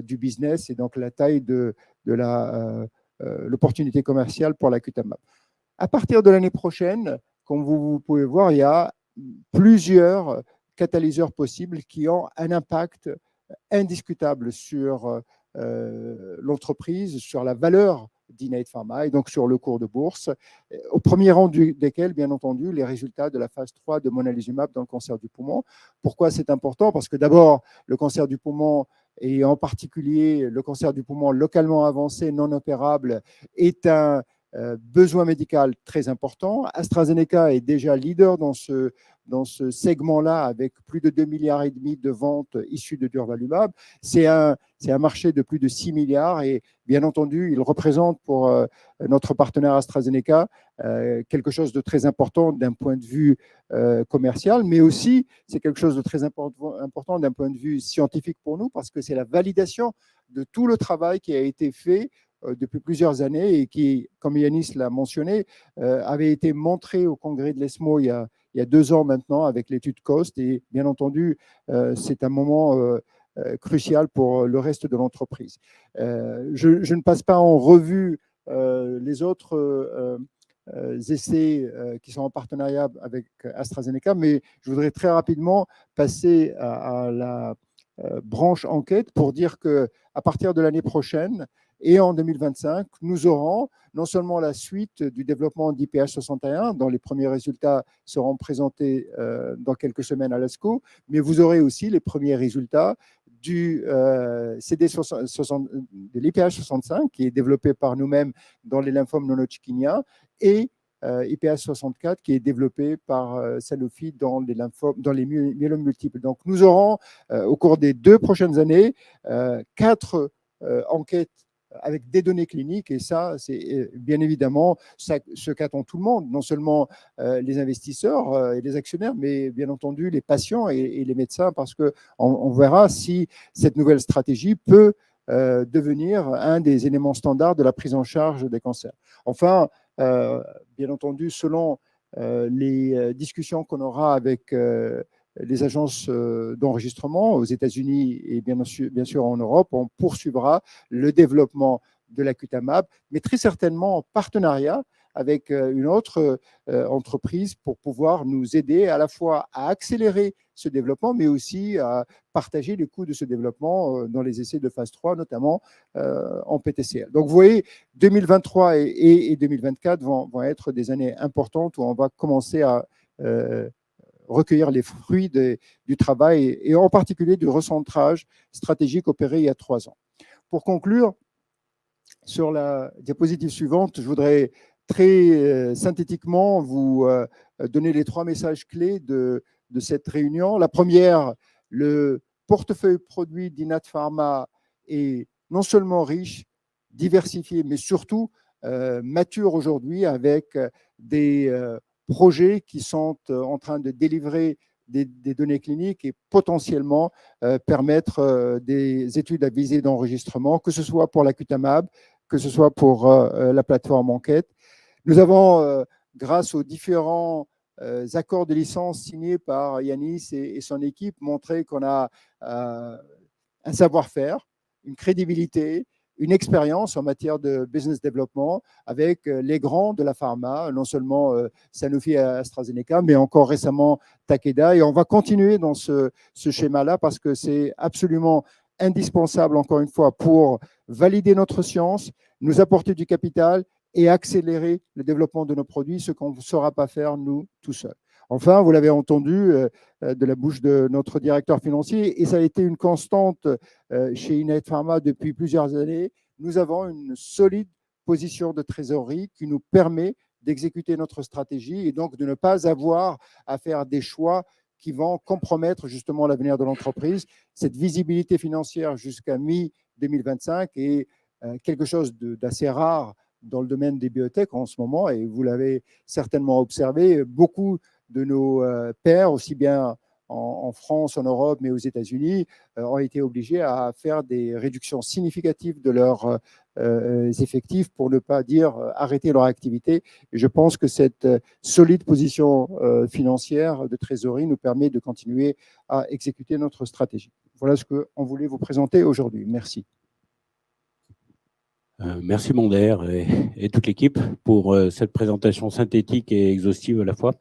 du business et donc la taille de l'opportunité commerciale pour l'acutamab. À partir de l'année prochaine, comme vous pouvez voir, il y a plusieurs catalyseurs possibles qui ont un impact indiscutable sur l'entreprise, sur la valeur d'Innate Pharma et donc sur le cours de bourse, au premier rang desquels, bien entendu, les résultats de la phase 3 de monalizumab dans le cancer du poumon. Pourquoi c'est important? Parce que d'abord, le cancer du poumon, et en particulier le cancer du poumon localement avancé, non opérable, est un besoin médical très important. AstraZeneca est déjà leader dans ce segment-là avec plus de 2,5 milliards de ventes issues de durvalumab. C'est un marché de plus de 6 milliards et bien entendu, il représente pour notre partenaire AstraZeneca quelque chose de très important d'un point de vue commercial, mais aussi c'est quelque chose de très important d'un point de vue scientifique pour nous parce que c'est la validation de tout le travail qui a été fait depuis plusieurs années et qui, comme Yanis l'a mentionné, avait été montré au congrès de l'ESMO il y a 2 ans maintenant avec l'étude COST. Et bien entendu, c'est un moment crucial pour le reste de l'entreprise. Je ne passe pas en revue les autres essais qui sont en partenariat avec AstraZeneca, mais je voudrais très rapidement passer à la branche enquête pour dire qu'à partir de l'année prochaine, et en 2025, nous aurons non seulement la suite du développement d'IPH61, dont les premiers résultats seront présentés dans quelques semaines à l'ASCO, mais vous aurez aussi les premiers résultats de l'IPH65, qui est développé par nous-mêmes dans les lymphomes non-Hodgkiniens, et IPH64, qui est développé par Sanofi dans les myélomes multiples. Donc, nous aurons, au cours des 2 prochaines années, 4 enquêtes avec des données cliniques. Et ça, c'est bien évidemment ce qu'attend tout le monde, non seulement les investisseurs et les actionnaires, mais bien entendu les patients et les médecins, parce qu'on verra si cette nouvelle stratégie peut devenir un des éléments standards de la prise en charge des cancers. Enfin, bien entendu, selon les discussions qu'on aura avec les agences d'enregistrement aux États-Unis et bien sûr en Europe, on poursuivra le développement de l'acutamab, mais très certainement en partenariat avec une autre entreprise pour pouvoir nous aider à la fois à accélérer ce développement, mais aussi à partager les coûts de ce développement dans les essais de phase 3, notamment en PTCL. Donc vous voyez, 2023 et 2024 vont être des années importantes où on va commencer à recueillir les fruits du travail et en particulier du recentrage stratégique opéré il y a 3 ans. Pour conclure, sur la diapositive suivante, je voudrais très synthétiquement vous donner les 3 messages clés de cette réunion. La première, le portefeuille produit d'Inat Pharma est non seulement riche, diversifié, mais surtout mature aujourd'hui avec des projets qui sont en train de délivrer des données cliniques et potentiellement permettre des études à visée d'enregistrement, que ce soit pour l'acutamab, que ce soit pour la plateforme Enquête. Nous avons, grâce aux différents accords de licence signés par Yanis et son équipe, montré qu'on a un savoir-faire, une crédibilité, une expérience en matière de business development avec les grands de la pharma, non seulement Sanofi et AstraZeneca, mais encore récemment Takeda. Et on va continuer dans ce schéma-là parce que c'est absolument indispensable, encore une fois, pour valider notre science, nous apporter du capital et accélérer le développement de nos produits, ce qu'on ne saura pas faire, nous, tout seuls. Enfin, vous l'avez entendu de la bouche de notre directeur financier, et ça a été une constante chez Innate Pharma depuis plusieurs années, nous avons une solide position de trésorerie qui nous permet d'exécuter notre stratégie et donc de ne pas avoir à faire des choix qui vont compromettre justement l'avenir de l'entreprise. Cette visibilité financière jusqu'à mi-2025 est quelque chose d'assez rare dans le domaine des biotech en ce moment, et vous l'avez certainement observé, beaucoup de nos pairs, aussi bien en France, en Europe, mais aux États-Unis, ont été obligés à faire des réductions significatives de leurs effectifs pour ne pas dire arrêter leur activité. Et je pense que cette solide position financière de trésorerie nous permet de continuer à exécuter notre stratégie. Voilà ce qu'on voulait vous présenter aujourd'hui. Merci. Merci Monder et toute l'équipe pour cette présentation synthétique et exhaustive à la fois.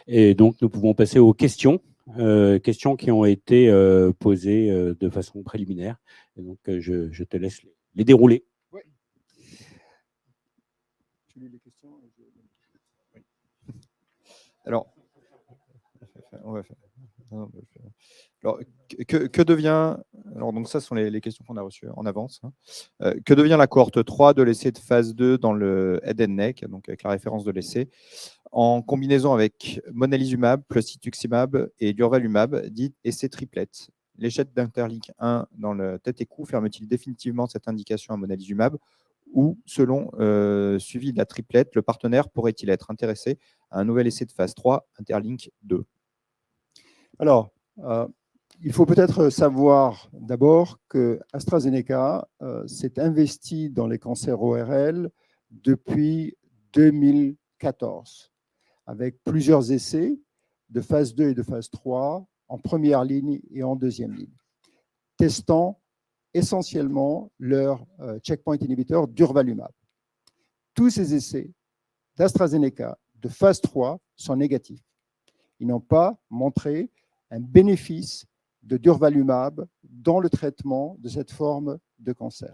Et donc, nous pouvons passer aux questions, questions qui ont été posées de façon préliminaire. Et donc, je te laisse les dérouler. Oui. Tu lis les questions ? Alors, on va faire. Alors, que devient, alors donc ça sont les questions qu'on a reçues en avance, hein. Que devient la cohorte 3 de l'essai de phase 2 dans le head and neck, donc avec la référence de l'essai, en combinaison avec monalizumab, plus cetuximab et durvalumab, dit essai triplette. L'échec d'Interlink 1 dans le tête et cou ferme-t-il définitivement cette indication à monalizumab, ou selon suivi de la triplette, le partenaire pourrait-il être intéressé à un nouvel essai de phase 3 Interlink 2? Alors, il faut peut-être savoir d'abord que AstraZeneca s'est investi dans les cancers ORL depuis 2014, avec plusieurs essais de phase 2 et de phase 3 en première ligne et en deuxième ligne, testant essentiellement leur checkpoint inhibitor durvalumab. Tous ces essais d'AstraZeneca de phase 3 sont négatifs. Ils n'ont pas montré un bénéfice de durvalumab dans le traitement de cette forme de cancer.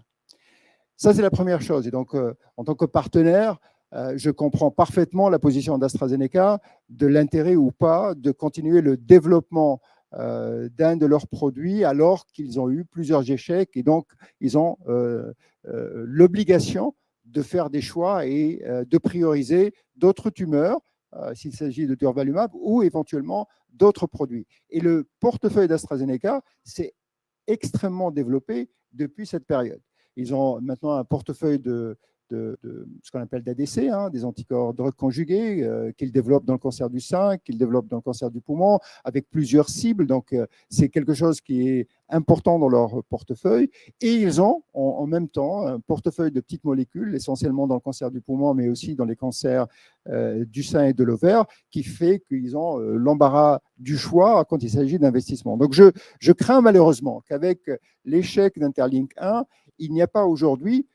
Ça, c'est la première chose. Et donc, en tant que partenaire, je comprends parfaitement la position d'AstraZeneca, de l'intérêt ou pas de continuer le développement d'un de leurs produits alors qu'ils ont eu plusieurs échecs. Et donc, ils ont l'obligation de faire des choix et de prioriser d'autres tumeurs, s'il s'agit de durvalumab, ou éventuellement d'autres produits. Et le portefeuille d'AstraZeneca s'est extrêmement développé depuis cette période. Ils ont maintenant un portefeuille de ce qu'on appelle d'ADC, des anticorps drogue conjugués, qu'ils développent dans le cancer du sein, qu'ils développent dans le cancer du poumon, avec plusieurs cibles. Donc, c'est quelque chose qui est important dans leur portefeuille. Et ils ont en même temps un portefeuille de petites molécules, essentiellement dans le cancer du poumon, mais aussi dans les cancers du sein et de l'ovaire, qui fait qu'ils ont l'embarras du choix quand il s'agit d'investissement. Donc, je crains malheureusement qu'avec l'échec d'Interlink 1, il n'y a pas aujourd'hui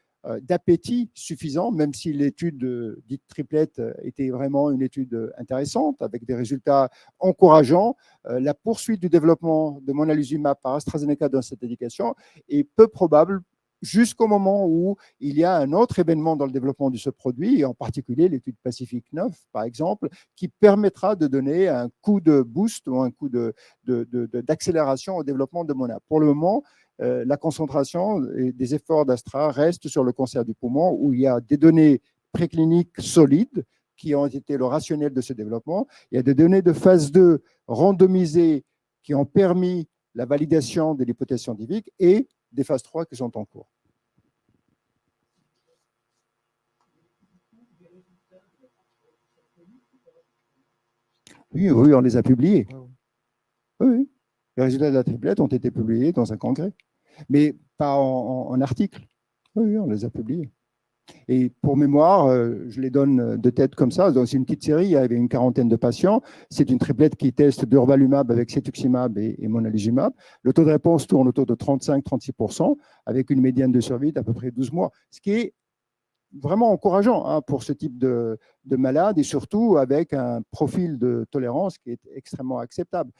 d'appétit suffisant, même si l'étude dite triplette était vraiment une étude intéressante, avec des résultats encourageants. La poursuite du développement de monalizumab par AstraZeneca dans cette indication est peu probable jusqu'au moment où il y a un autre événement dans le développement de ce produit, et en particulier l'étude Pacific 9, par exemple, qui permettra de donner un coup de boost ou un coup d'accélération au développement de Mona. Pour le moment, la concentration des efforts d'Astra reste sur le cancer du poumon, où il y a des données précliniques solides qui ont été le rationnel de ce développement. Il y a des données de phase 2 randomisées qui ont permis la validation de l'hypothèse scientifique et des phases 3 qui sont en cours. Oui, on les a publiés. Oui. Les résultats de la triplette ont été publiés dans un congrès, mais pas en article. Oui, on les a publiés. Et pour mémoire, je les donne de tête comme ça. C'est une petite série, il y avait une quarantaine de patients. C'est une triplette qui teste durvalumab avec cetuximab et monalizumab. Le taux de réponse tourne autour de 35-36%, avec une médiane de survie d'à peu près 12 mois, ce qui est vraiment encourageant pour ce type de malade, et surtout avec un profil de tolérance qui est extrêmement acceptable.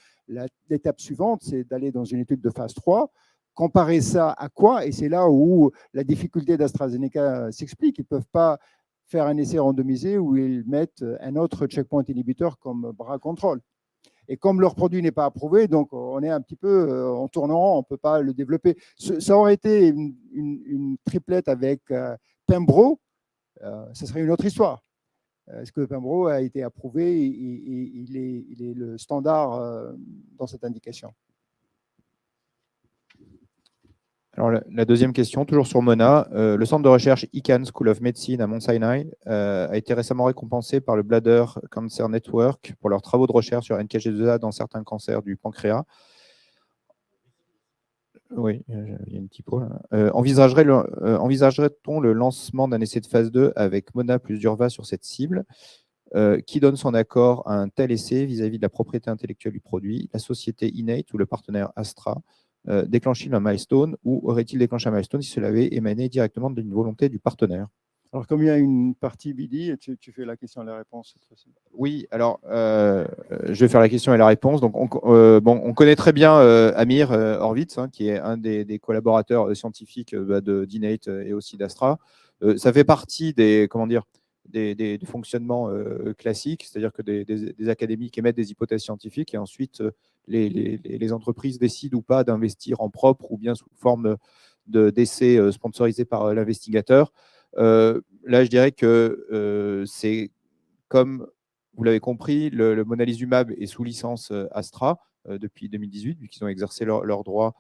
L'étape suivante, c'est d'aller dans une étude de phase 3, comparer ça à quoi? Et c'est là où la difficulté d'AstraZeneca s'explique. Ils ne peuvent pas faire un essai randomisé où ils mettent un autre checkpoint inhibiteur comme bras contrôle. Et comme leur produit n'est pas approuvé, donc on est un petit peu en tournant, on ne peut pas le développer. Ça aurait été une triplette avec Pembro, ce serait une autre histoire. Est-ce que Pembro a été approuvé? Il est le standard dans cette indication. Alors, la deuxième question, toujours sur Mona. Le centre de recherche Icahn School of Medicine à Mount Sinai a été récemment récompensé par le Bladder Cancer Network pour leurs travaux de recherche sur NKG2A dans certains cancers du pancréas. Oui, il y a une typo là. Envisagerait-on le lancement d'un essai de phase 2 avec Mona plus Durva sur cette cible? Qui donne son accord à un tel essai vis-à-vis de la propriété intellectuelle du produit? La société Innate ou le partenaire Astra? Déclenche-t-il un milestone ou aurait-il déclenché un milestone si cela avait émané directement d'une volonté du partenaire? Alors, comme il y a une partie BD, tu fais la question et la réponse cette fois-ci. Oui, alors je vais faire la question et la réponse. Donc, on connaît très bien Amir Horvitz, qui est un des collaborateurs scientifiques d'Innate et aussi d'Astra. Ça fait partie des fonctionnements classiques, c'est-à-dire que des académiques émettent des hypothèses scientifiques et ensuite les entreprises décident ou pas d'investir en propre ou bien sous forme d'essais sponsorisés par l'investigateur. Là, je dirais que c'est comme vous l'avez compris, le monalizumab est sous licence Astra depuis 2018, puisqu'ils ont exercé leur droit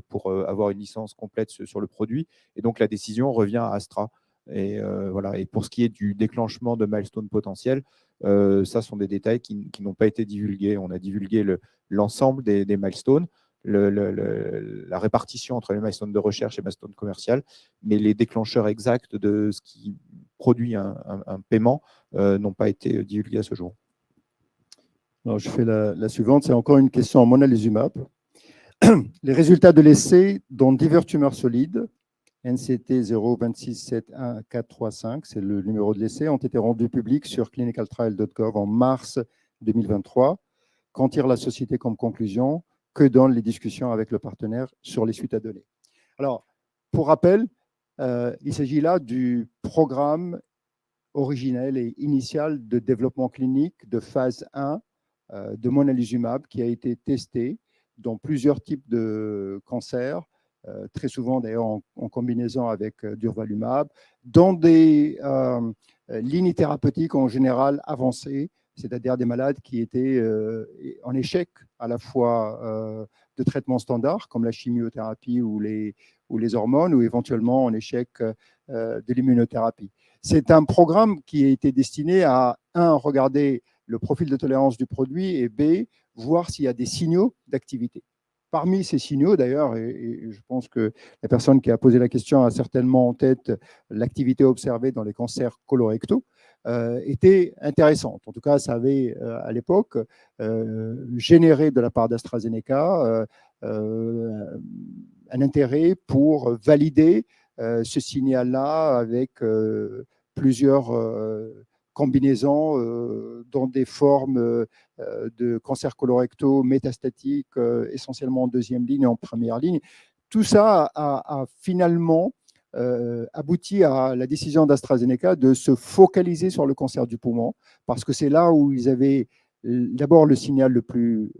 pour avoir une licence complète sur le produit. Et donc, la décision revient à Astra. Et, voilà. Et pour ce qui est du déclenchement de milestones potentiels, ça sont des détails qui n'ont pas été divulgués. On a divulgué l'ensemble des milestones, la répartition entre les milestones de recherche et les milestones commerciales, mais les déclencheurs exacts de ce qui produit un paiement n'ont pas été divulgués à ce jour. Alors, je fais la suivante, c'est encore une question en monalizumab. Les résultats de l'essai dans divers tumeurs solides, NCT 02671-435, c'est le numéro de l'essai, ont été rendus publics sur clinicaltrial.gov en mars 2023. Qu'en tire la société comme conclusion? Que donnent les discussions avec le partenaire sur les suites à donner? Alors, pour rappel, il s'agit là du programme originel et initial de développement clinique de phase 1 de monalizumab qui a été testé dans plusieurs types de cancers, très souvent d'ailleurs en combinaison avec durvalumab, dans des lignes thérapeutiques en général avancées, c'est-à-dire des malades qui étaient en échec à la fois de traitements standards comme la chimiothérapie ou les hormones, ou éventuellement en échec de l'immunothérapie. C'est un programme qui a été destiné à, un, regarder le profil de tolérance du produit, et B, voir s'il y a des signaux d'activité. Parmi ces signaux, d'ailleurs, et je pense que la personne qui a posé la question a certainement en tête l'activité observée dans les cancers colorectaux, était intéressante. En tout cas, ça avait, à l'époque, généré de la part d'AstraZeneca un intérêt pour valider ce signal-là avec plusieurs combinaisons dans des formes de cancers colorectaux métastatiques, essentiellement en deuxième ligne et en première ligne. Tout ça a finalement abouti à la décision d'AstraZeneca de se focaliser sur le cancer du poumon, parce que c'est là où ils avaient d'abord le signal le plus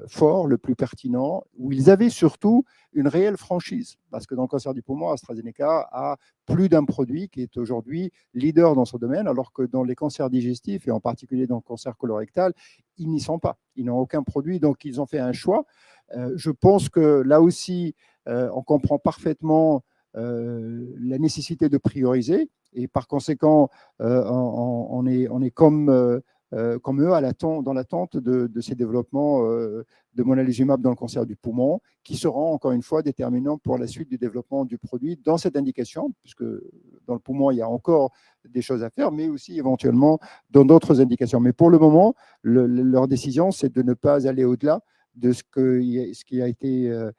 fort, le plus pertinent, où ils avaient surtout une réelle franchise, parce que dans le cancer du poumon, AstraZeneca a plus d'un produit qui est aujourd'hui leader dans ce domaine, alors que dans les cancers digestifs, et en particulier dans le cancer colorectal, ils n'y sont pas. Ils n'ont aucun produit, donc ils ont fait un choix. Je pense que là aussi, on comprend parfaitement la nécessité de prioriser, et par conséquent, on est comme eux dans l'attente de ces développements de monalizumab dans le cancer du poumon, qui seront encore une fois déterminants pour la suite du développement du produit dans cette indication, puisque dans le poumon, il y a encore des choses à faire, mais aussi éventuellement dans d'autres indications. Mais pour le moment, leur décision, c'est de ne pas aller au-delà de ce qui a été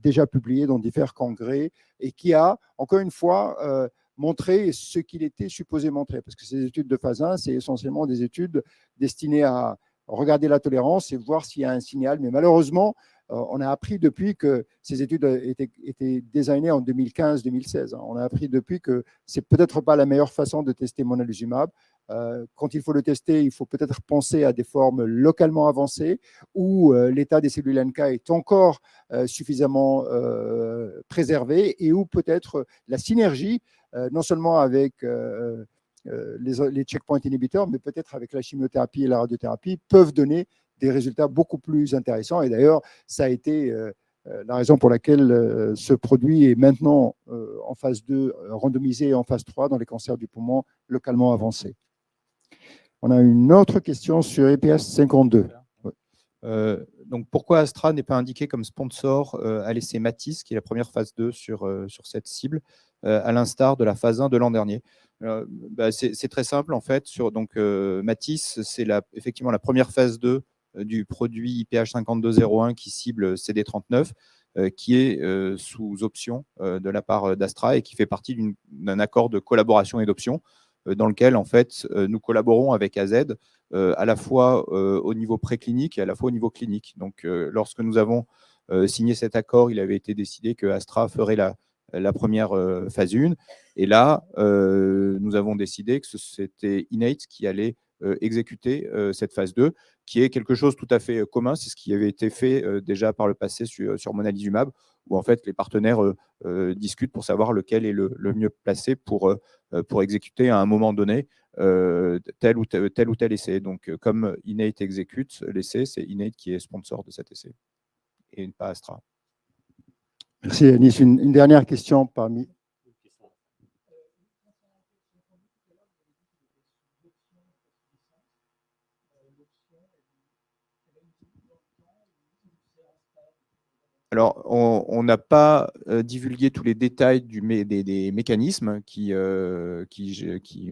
déjà publié dans divers congrès, et qui a, encore une fois, montré ce qu'il était supposé montrer. Parce que ces études de phase 1, c'est essentiellement des études destinées à regarder la tolérance et voir s'il y a un signal. Mais malheureusement, on a appris depuis que ces études étaient designées en 2015-2016. On a appris depuis que c'est peut-être pas la meilleure façon de tester monalizumab. Quand il faut le tester, il faut peut-être penser à des formes localement avancées où l'état des cellules NK est encore suffisamment préservé, et où peut-être la synergie, non seulement avec les checkpoint inhibiteurs, mais peut-être avec la chimiothérapie et la radiothérapie, peuvent donner des résultats beaucoup plus intéressants. Et d'ailleurs, ça a été la raison pour laquelle ce produit est maintenant en phase 2, randomisé en phase 3 dans les cancers du poumon localement avancés. On a une autre question sur EPH 52. Donc, pourquoi Astra n'est pas indiqué comme sponsor à l'essai Matisse, qui est la première phase 2 sur cette cible, à l'instar de la phase 1 de l'an dernier? C'est très simple, en fait. Matisse, c'est effectivement la première phase 2 du produit IPH 5201 qui cible CD39, qui est sous option de la part d'Astra, et qui fait partie d'un accord de collaboration et d'option dans lequel, en fait, nous collaborons avec AZ à la fois au niveau préclinique et à la fois au niveau clinique. Donc, lorsque nous avons signé cet accord, il avait été décidé que Astra ferait la première phase 1. Et là, nous avons décidé que c'était Innate qui allait exécuter cette phase 2, qui est quelque chose tout à fait commun. C'est ce qui avait été fait déjà par le passé sur monalizumab, où en fait les partenaires discutent pour savoir lequel est le mieux placé pour exécuter à un moment donné tel ou tel essai. Donc, comme Innate exécute l'essai, c'est Innate qui est sponsor de cet essai, et pas Astra. Merci, Anis. Une dernière question parmi. Alors, on n'a pas divulgué tous les détails des mécanismes qui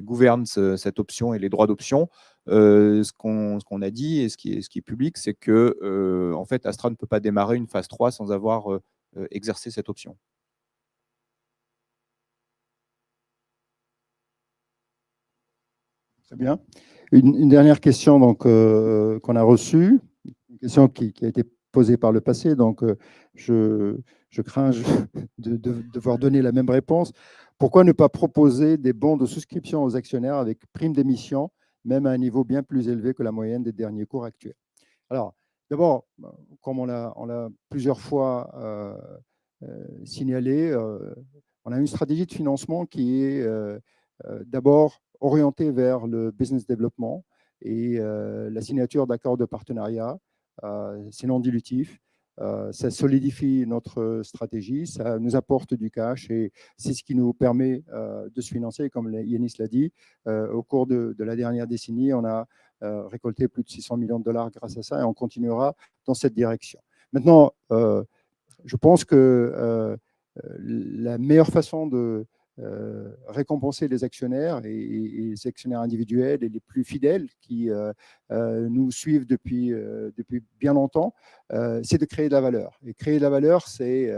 gouvernent cette option et les droits d'option. Ce qu'on a dit et ce qui est public, c'est que en fait, Astra ne peut pas démarrer une phase 3 sans avoir exercé cette option. Très bien. Une dernière question qu'on a reçue, une question qui a été posée par le passé, donc je crains de devoir donner la même réponse. Pourquoi ne pas proposer des bons de souscription aux actionnaires avec prime d'émission, même à un niveau bien plus élevé que la moyenne des derniers cours actuels? Alors, d'abord, comme on l'a plusieurs fois signalé, on a une stratégie de financement qui est d'abord orientée vers le business développement, et la signature d'accords de partenariat. C'est non dilutif. Ça solidifie notre stratégie, ça nous apporte du cash et c'est ce qui nous permet de se financer. Comme Yanis l'a dit, au cours de la dernière décennie, on a récolté plus de 600 millions de dollars grâce à ça et on continuera dans cette direction. Maintenant, je pense que la meilleure façon de récompenser les actionnaires et les actionnaires individuels et les plus fidèles qui nous suivent depuis bien longtemps, c'est de créer de la valeur. Et créer de la valeur, c'est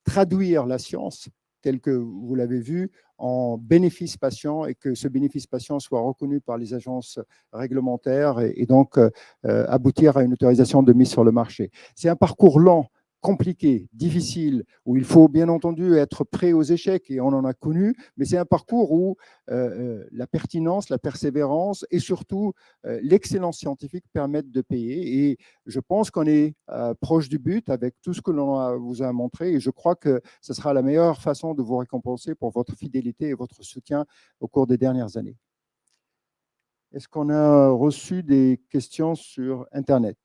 traduire la science telle que vous l'avez vu en bénéfice patient et que ce bénéfice patient soit reconnu par les agences réglementaires et donc aboutir à une autorisation de mise sur le marché. C'est un parcours lent, compliqué, difficile, où il faut bien entendu être prêt aux échecs, et on en a connu, mais c'est un parcours où la pertinence, la persévérance et surtout l'excellence scientifique permettent de payer. Et je pense qu'on est proche du but avec tout ce que l'on vous a montré, et je crois que ce sera la meilleure façon de vous récompenser pour votre fidélité et votre soutien au cours des dernières années. Est-ce qu'on a reçu des questions sur Internet ?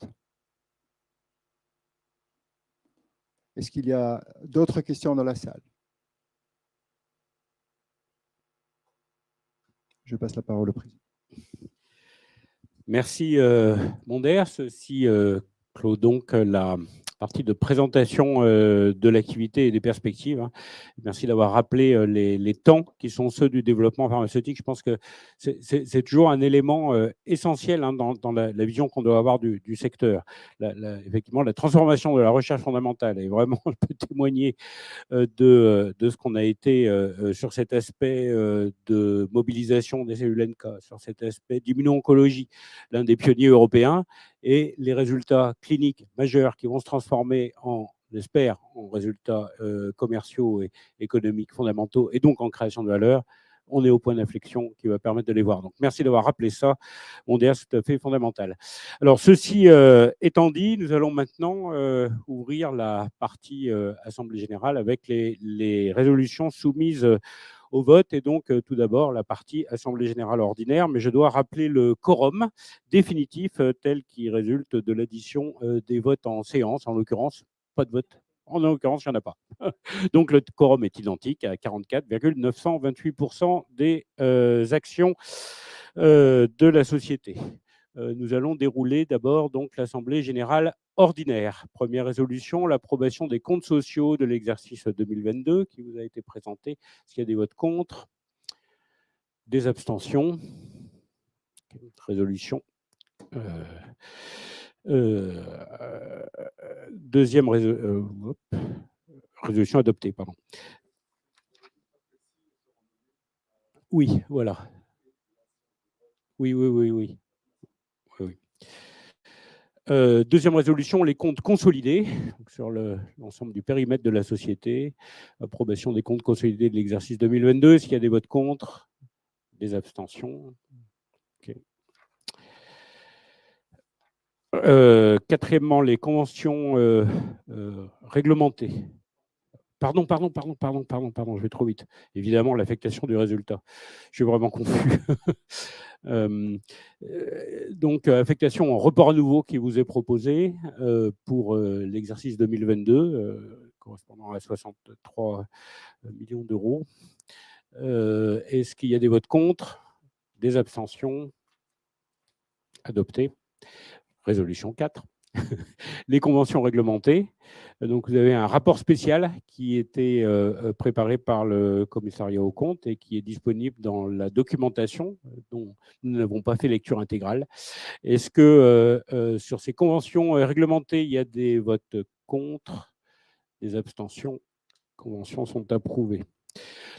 Est-ce qu'il y a d'autres questions dans la salle? Je passe la parole au président. Merci, Monder. Ceci clôt donc la partie de présentation de l'activité et des perspectives. Merci d'avoir rappelé les temps qui sont ceux du développement pharmaceutique. Je pense que c'est toujours un élément essentiel dans la vision qu'on doit avoir du secteur. Effectivement, la transformation de la recherche fondamentale, et vraiment, je peux témoigner de ce qu'on a été sur cet aspect de mobilisation des cellules NK, sur cet aspect d'immuno-oncologie, l'un des pionniers européens, et les résultats cliniques majeurs qui vont se transformer en, j'espère, en résultats commerciaux et économiques fondamentaux, et donc en création de valeur. On est au point d'inflexion qui va permettre de les voir. Donc, merci d'avoir rappelé ça. Mondea, c'est tout à fait fondamental. Alors, ceci étant dit, nous allons maintenant ouvrir la partie Assemblée générale avec les résolutions soumises au vote. Et donc, tout d'abord, la partie Assemblée générale ordinaire. Mais je dois rappeler le quorum définitif tel qu'il résulte de l'addition des votes en séance. En l'occurrence, pas de vote. En l'occurrence, il n'y en a pas. Donc, le quorum est identique à 44,928% des actions de la société. Nous allons dérouler d'abord donc l'Assemblée générale ordinaire. Première résolution, l'approbation des comptes sociaux de l'exercice 2022 qui vous a été présenté. Est-ce qu'il y a des votes contre? Des abstentions? Résolution. Deuxième résolution adoptée, pardon. Oui, voilà. Oui. Deuxième résolution, les comptes consolidés, donc sur l'ensemble du périmètre de la société. Approbation des comptes consolidés de l'exercice 2022. Est-ce qu'il y a des votes contre? Des abstentions? Okay. Quatrièmement, les conventions réglementées. Pardon, je vais trop vite. Évidemment, l'affectation du résultat. Je suis vraiment confus. Donc, affectation en report à nouveau qui vous est proposée pour l'exercice 2022, correspondant à 63 millions d'euros. Est-ce qu'il y a des votes contre? Des abstentions? Adopté. Résolution 4. Les conventions réglementées. Donc, vous avez un rapport spécial qui était préparé par le commissariat aux comptes et qui est disponible dans la documentation dont nous n'avons pas fait lecture intégrale. Est-ce que sur ces conventions réglementées, il y a des votes contre, des abstentions? Les conventions sont approuvées.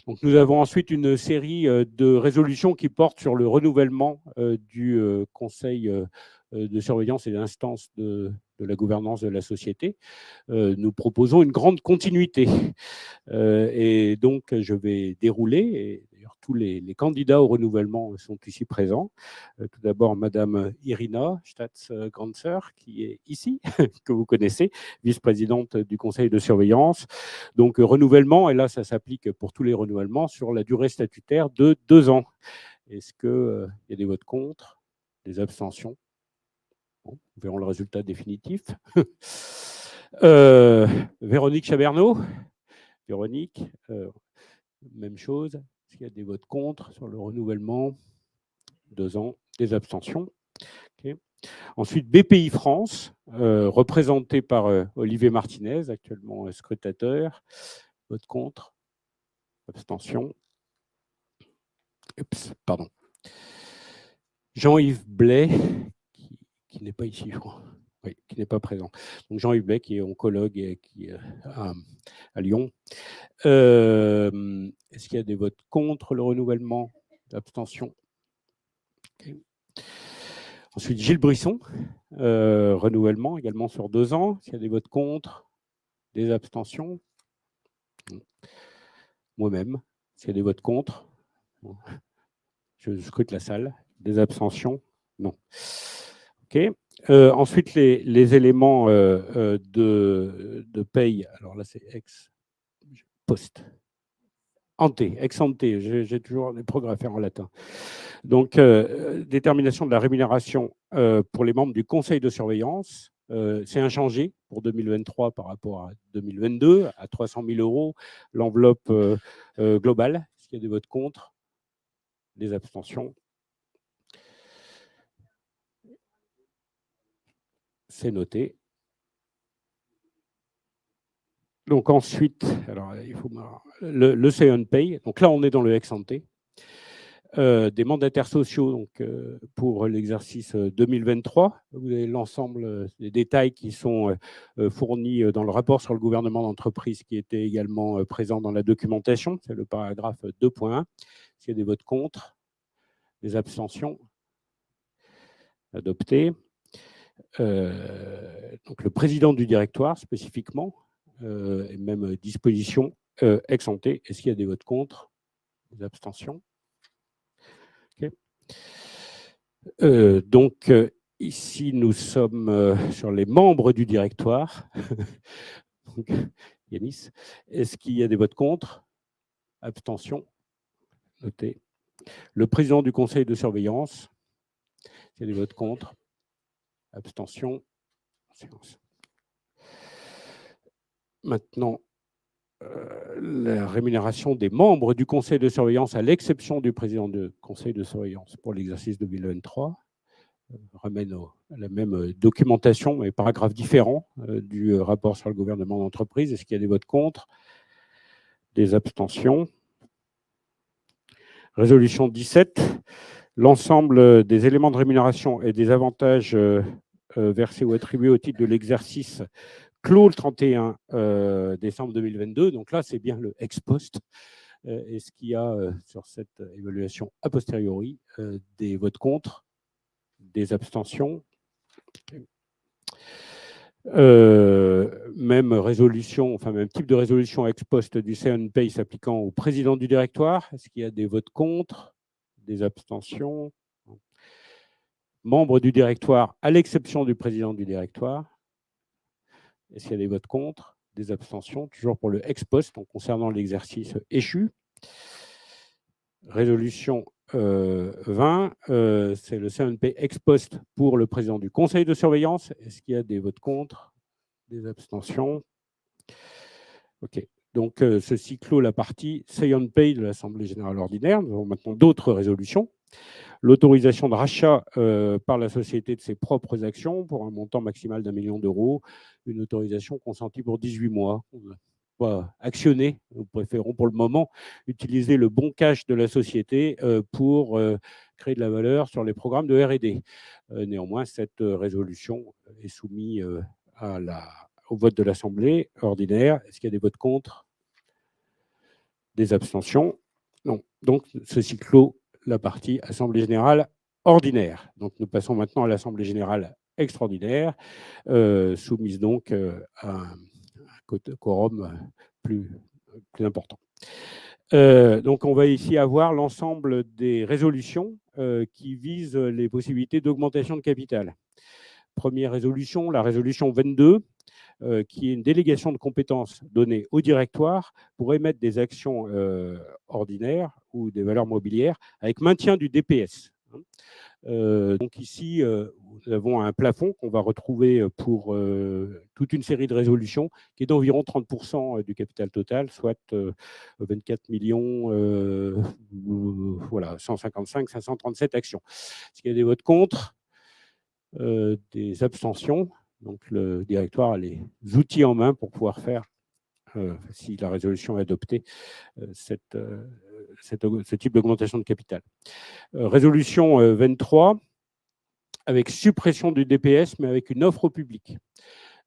Donc, nous avons ensuite une série de résolutions qui portent sur le renouvellement du conseil de surveillance et d'instance de la gouvernance de la société. Nous proposons une grande continuité. Et donc, je vais dérouler, et d'ailleurs, tous les candidats au renouvellement sont ici présents. Tout d'abord, Madame Irina Statz-Granzer, qui est ici, que vous connaissez, vice-présidente du conseil de surveillance. Donc, renouvellement, et là, ça s'applique pour tous les renouvellements, sur la durée statutaire de 2 ans. Est-ce qu'il y a des votes contre, des abstentions? Bon, nous verrons le résultat définitif. Véronique Chabernaud. Véronique, même chose. Est-ce qu'il y a des votes contre sur le renouvellement? 2 ans. Des abstentions. Okay. Ensuite, BPI France, représenté par Olivier Martinez, actuellement scrutateur. Vote contre. Abstention. Oups, pardon. Jean-Yves Blais, qui n'est pas ici, je crois. Oui, qui n'est pas présent. Donc Jean-Yves Blais, qui est oncologue et qui à Lyon. Est-ce qu'il y a des votes contre le renouvellement? Abstention. Okay. Ensuite, Gilles Brisson, renouvellement également sur 2 ans. Est-ce qu'il y a des votes contre? Des abstentions? Moi-même. Est-ce qu'il y a des votes contre? Bon. Je scrute la salle. Des abstentions? Non. OK. Ensuite, les éléments de paye. Alors là, c'est ex-post. Ante, ex-ante. J'ai toujours des progrès à faire en latin. Donc, détermination de la rémunération pour les membres du conseil de surveillance. C'est inchangé pour 2023 par rapport à 2022, à 300 000 €, l'enveloppe globale. Est-ce qu'il y a des votes contre? Des abstentions? C'est noté. Donc ensuite, alors, il faut le Say on Pay. Donc là, on est dans le ex-ante. Des mandataires sociaux donc, pour l'exercice 2023. Vous avez l'ensemble des détails qui sont fournis dans le rapport sur le gouvernement d'entreprise qui était également présent dans la documentation. C'est le paragraphe 2.1. S'il y a des votes contre, des abstentions, adopté. Donc le président du directoire spécifiquement, et même disposition ex-ante. Est-ce qu'il y a des votes contre, des abstentions? Okay. Donc, ici, nous sommes sur les membres du directoire. Donc, Yanis, est-ce qu'il y a des votes contre? Abstention? Noté. Le président du conseil de surveillance, est-ce qu'il y a des votes contre? Abstention? Séance. Maintenant, la rémunération des membres du conseil de surveillance, à l'exception du président du conseil de surveillance pour l'exercice 2023, ramène à la même documentation, mais paragraphe différent du rapport sur le gouvernement d'entreprise. Est-ce qu'il y a des votes contre? Des abstentions? Résolution 17. L'ensemble des éléments de rémunération et des avantages versés ou attribués au titre de l'exercice clos le 31 décembre 2022. Donc là, c'est bien le ex post. Est-ce qu'il y a sur cette évaluation a posteriori des votes contre? Des abstentions? Même résolution, enfin même type de résolution ex post du Say on Pay s'appliquant au président du directoire. Est-ce qu'il y a des votes contre? Des abstentions? Membres du directoire, à l'exception du président du directoire. Est-ce qu'il y a des votes contre? Des abstentions? Toujours pour le ex post, donc concernant l'exercice échu. Résolution 20, c'est le Say on Pay ex post pour le président du conseil de surveillance. Est-ce qu'il y a des votes contre? Des abstentions? OK. Donc, ceci clôt la partie Say on Pay de l'Assemblée générale ordinaire. Nous avons maintenant d'autres résolutions. L'autorisation de rachat par la société de ses propres actions pour un montant maximal d'1 million d'euros. Une autorisation consentie pour 18 mois. On va pas actionner. Nous préférons pour le moment utiliser le bon cash de la société pour créer de la valeur sur les programmes de R&D. Néanmoins, cette résolution est soumise au vote de l'Assemblée ordinaire. Est-ce qu'il y a des votes contre? Des abstentions? Non. Donc, ceci clôt la partie Assemblée générale ordinaire. Donc, nous passons maintenant à l'Assemblée générale extraordinaire, soumise donc à un quorum plus important. Donc, on va ici avoir l'ensemble des résolutions qui visent les possibilités d'augmentation de capital. Première résolution, la résolution 22, qui est une délégation de compétences donnée au directoire pour émettre des actions ordinaires ou des valeurs mobilières avec maintien du DPS. Donc ici, nous avons un plafond qu'on va retrouver pour toute une série de résolutions qui est d'environ 30% du capital total, soit 24 millions, voilà, 155 537 actions. Est-ce qu'il y a des votes contre, des abstentions? Donc le directoire a les outils en main pour pouvoir faire, si la résolution est adoptée, ce type d'augmentation de capital. Résolution 23, avec suppression du DPS, mais avec une offre au public.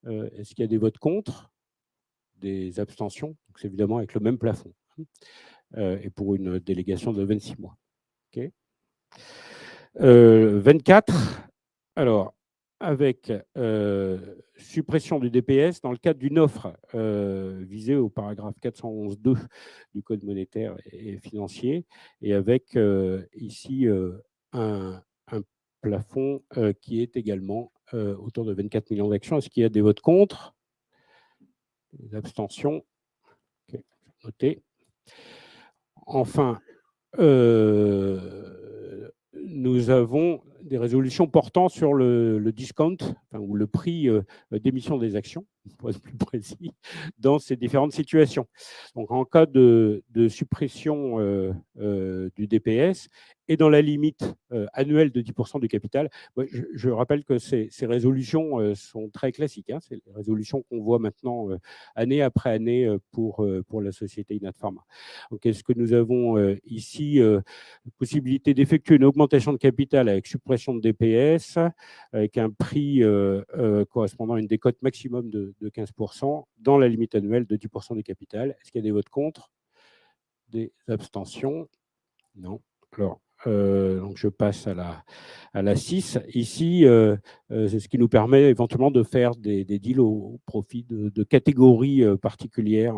Est-ce qu'il y a des votes contre, des abstentions? C'est évidemment avec le même plafond, et pour une délégation de 26 mois. Okay. 24, alors, avec suppression du DPS dans le cadre d'une offre visée au paragraphe 411.2 du Code monétaire et financier, et avec ici un plafond qui est également autour de 24 millions d'actions. Est-ce qu'il y a des votes contre? Des abstentions? Okay. Noté. Enfin, nous avons des résolutions portant sur le discount, enfin, ou le prix d'émission des actions, pour être plus précis, dans ces différentes situations. Donc, en cas de suppression du DPS et dans la limite annuelle de 10% du capital, je rappelle que ces résolutions sont très classiques. Hein, c'est les résolutions qu'on voit maintenant année après année pour la société Inat Pharma. Donc, est-ce que nous avons ici possibilité d'effectuer une augmentation de capital avec suppression de DPS, avec un prix correspondant à une décote maximum de 15%, dans la limite annuelle de 10% du capital? Est-ce qu'il y a des votes contre? Des abstentions? Non. Alors, donc je passe à la 6. Ici, c'est ce qui nous permet éventuellement de faire des deals au profit de catégories particulières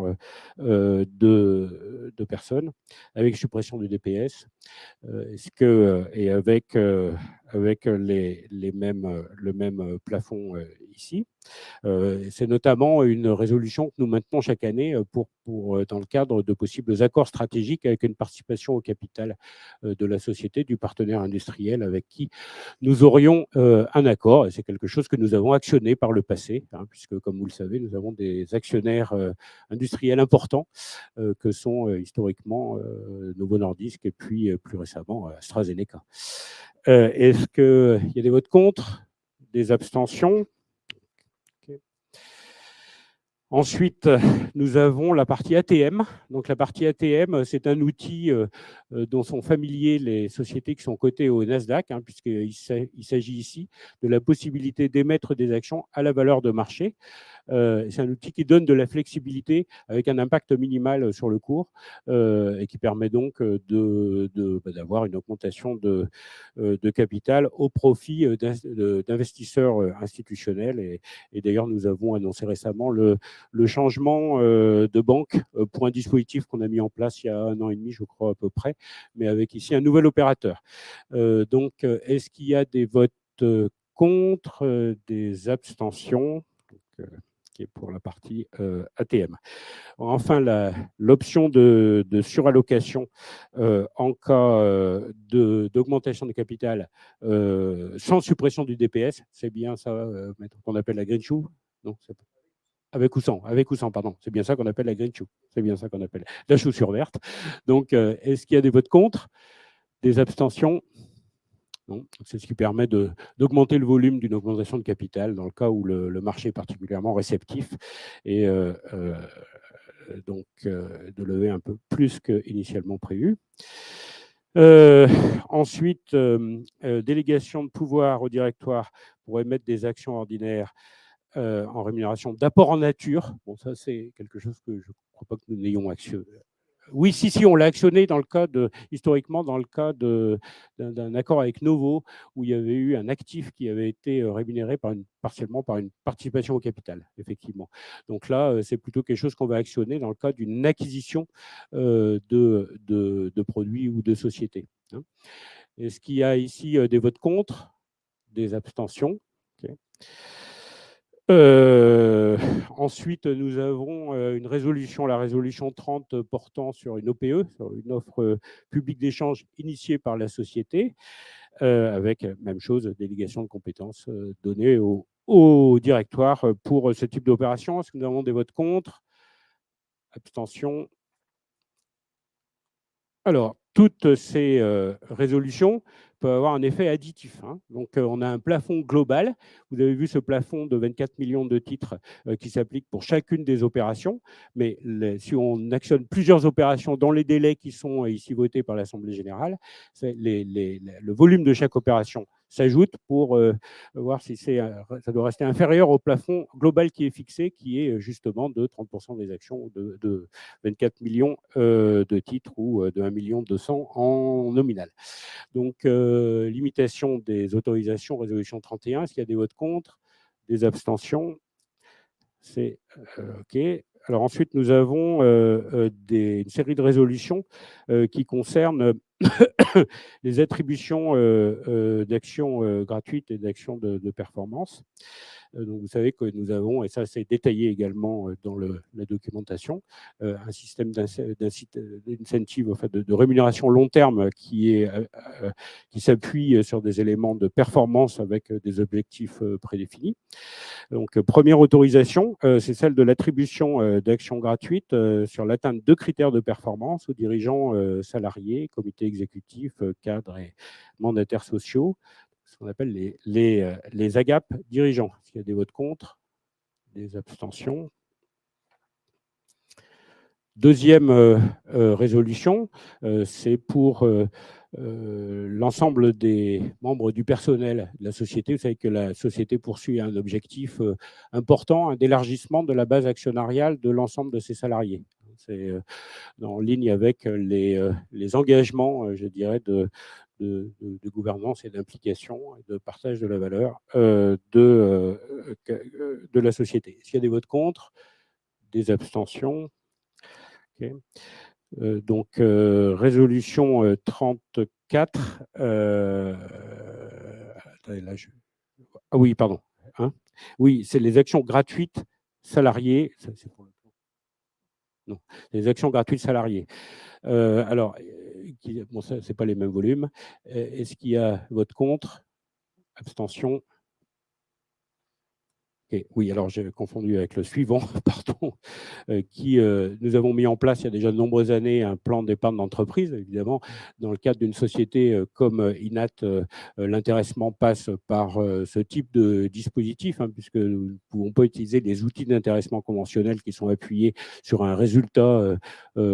de personnes, avec suppression du DPS. Est-ce que, et avec le même plafond ici. C'est notamment une résolution que nous maintenons chaque année dans le cadre de possibles accords stratégiques avec une participation au capital de la société, du partenaire industriel avec qui nous aurions un accord. Et c'est quelque chose que nous avons actionné par le passé, hein, puisque, comme vous le savez, nous avons des actionnaires industriels importants que sont historiquement Novo Nordisk et puis plus récemment AstraZeneca. Est-ce qu'il y a des votes contre, des abstentions? Ensuite, nous avons la partie ATM. Donc, la partie ATM, c'est un outil dont sont familiers les sociétés qui sont cotées au Nasdaq, hein, puisqu'il s'agit ici de la possibilité d'émettre des actions à la valeur de marché. C'est un outil qui donne de la flexibilité avec un impact minimal sur le cours et qui permet donc d'avoir une augmentation de capital au profit d'investisseurs institutionnels. Et d'ailleurs, nous avons annoncé récemment le changement de banque pour un dispositif qu'on a mis en place il y a 1 an et demi, je crois à peu près, mais avec ici un nouvel opérateur. Donc, est-ce qu'il y a des votes contre, des abstentions? Donc, qui est pour la partie ATM. Enfin, l'option de surallocation en cas d'augmentation de capital sans suppression du DPS, c'est bien ça qu'on appelle la green shoe? Non, avec ou sans, pardon. C'est bien ça qu'on appelle la green shoe. C'est bien ça qu'on appelle la chaussure verte. Donc, est-ce qu'il y a des votes contre, des abstentions? Non. C'est ce qui permet d'augmenter le volume d'une augmentation de capital dans le cas où le marché est particulièrement réceptif et donc de lever un peu plus qu'initialement prévu. Ensuite, délégation de pouvoir au directoire pour émettre des actions ordinaires en rémunération d'apport en nature. Bon, ça, c'est quelque chose que je ne crois pas que nous n'ayons actionné. Oui, si, on l'a actionné historiquement dans le cas d'un accord avec Novo, où il y avait eu un actif qui avait été rémunéré partiellement par une participation au capital, effectivement. Donc là, c'est plutôt quelque chose qu'on va actionner dans le cas d'une acquisition de produits ou de sociétés. Hein. Est-ce qu'il y a ici des votes contre, des abstentions? Okay. Ensuite, nous avons une résolution, la résolution 30 portant sur une OPE, sur une offre publique d'échange initiée par la société, avec, même chose, délégation de compétences données au directoire pour ce type d'opération. Est-ce que nous avons des votes contre? Abstention. Alors, toutes ces résolutions peuvent avoir un effet additif, hein. Donc, on a un plafond global. Vous avez vu ce plafond de 24 millions de titres qui s'applique pour chacune des opérations. Mais si on actionne plusieurs opérations dans les délais qui sont ici votés par l'Assemblée générale, le volume de chaque opération s'ajoute pour voir si ça doit rester inférieur au plafond global qui est fixé, qui est justement de 30% des actions de 24 millions de titres ou de 1 200 000 en nominal. Donc, limitation des autorisations, résolution 31. Est-ce qu'il y a des votes contre? Des abstentions? C'est OK. Alors ensuite, nous avons une série de résolutions qui concernent les attributions d'actions gratuites et d'actions de performance. Donc vous savez que nous avons, et ça c'est détaillé également dans la documentation, un système d'incentive, enfin de rémunération long terme qui s'appuie sur des éléments de performance avec des objectifs prédéfinis. Donc première autorisation, c'est celle de l'attribution d'actions gratuites sur l'atteinte de critères de performance aux dirigeants salariés, comités exécutifs, cadres et mandataires sociaux, ce qu'on appelle les AGAP dirigeants. Est-ce qu'il y a des votes contre? Des abstentions? Deuxième résolution, c'est pour l'ensemble des membres du personnel de la société. Vous savez que la société poursuit un objectif important, un d'élargissement de la base actionnariale de l'ensemble de ses salariés. C'est en ligne avec les engagements, je dirais, de gouvernance et d'implication et de partage de la valeur de la société. Est-ce qu'il y a des votes contre? Des abstentions? Okay. Donc, résolution 34. Attendez, là, ah oui, pardon. Hein, oui, c'est les actions gratuites salariées. Ça, c'est pour le... Non, les actions gratuites salariées. Alors, bon, ça, c'est pas les mêmes volumes. Est-ce qu'il y a vote contre? Abstention? Okay. Oui, alors j'ai confondu avec le suivant, pardon, nous avons mis en place il y a déjà de nombreuses années un plan d'épargne d'entreprise. Évidemment, dans le cadre d'une société comme INAT, l'intéressement passe par ce type de dispositif, hein, puisque nous ne pouvons pas utiliser des outils d'intéressement conventionnels qui sont appuyés sur un résultat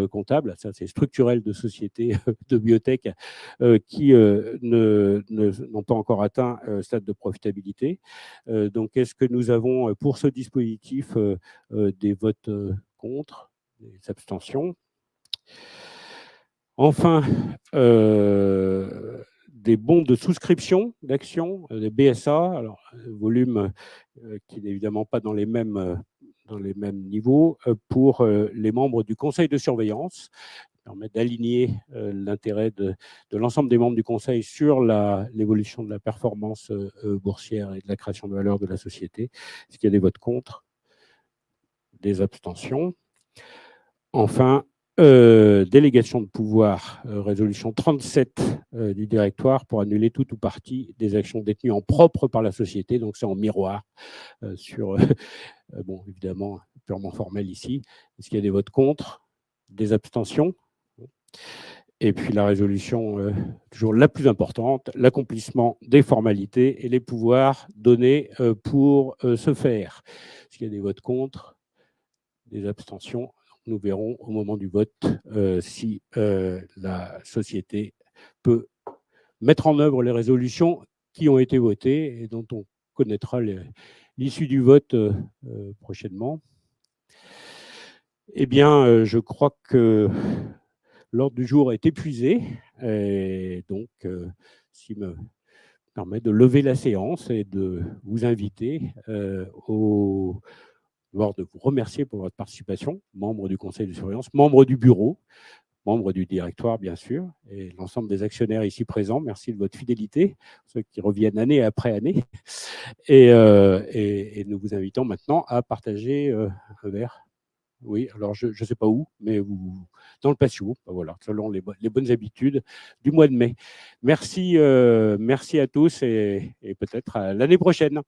comptable. Ça, c'est structurel de sociétés de biotech qui n'ont pas encore atteint stade de profitabilité. Donc, est-ce que nous avons pour ce dispositif des votes contre, des abstentions? Enfin, des bons de souscription d'actions, des BSA, alors volume qui n'est évidemment pas dans les mêmes niveaux, pour les membres du conseil de surveillance, permet d'aligner l'intérêt de l'ensemble des membres du conseil sur l'évolution de la performance boursière et de la création de valeur de la société. Est-ce qu'il y a des votes contre? Des abstentions? Enfin, délégation de pouvoir, résolution 37 du directoire pour annuler tout ou partie des actions détenues en propre par la société. Donc, c'est en miroir sur, bon, évidemment, purement formel ici. Est-ce qu'il y a des votes contre? Des abstentions? Et puis la résolution, toujours la plus importante, l'accomplissement des formalités et les pouvoirs donnés pour ce faire. Est-ce qu'il y a des votes contre? Des abstentions? Nous verrons au moment du vote si la société peut mettre en œuvre les résolutions qui ont été votées et dont on connaîtra l'issue du vote prochainement. Eh bien, je crois que l'ordre du jour est épuisé, et donc, ce qui me permet de lever la séance et de vous inviter voire de vous remercier pour votre participation, membres du conseil de surveillance, membres du bureau, membres du directoire, bien sûr, et l'ensemble des actionnaires ici présents. Merci de votre fidélité, ceux qui reviennent année après année. Et nous vous invitons maintenant à partager un verre. Oui, alors je ne sais pas où, mais dans le patio, voilà, selon les bonnes habitudes du mois de mai. Merci, merci à tous et peut-être à l'année prochaine.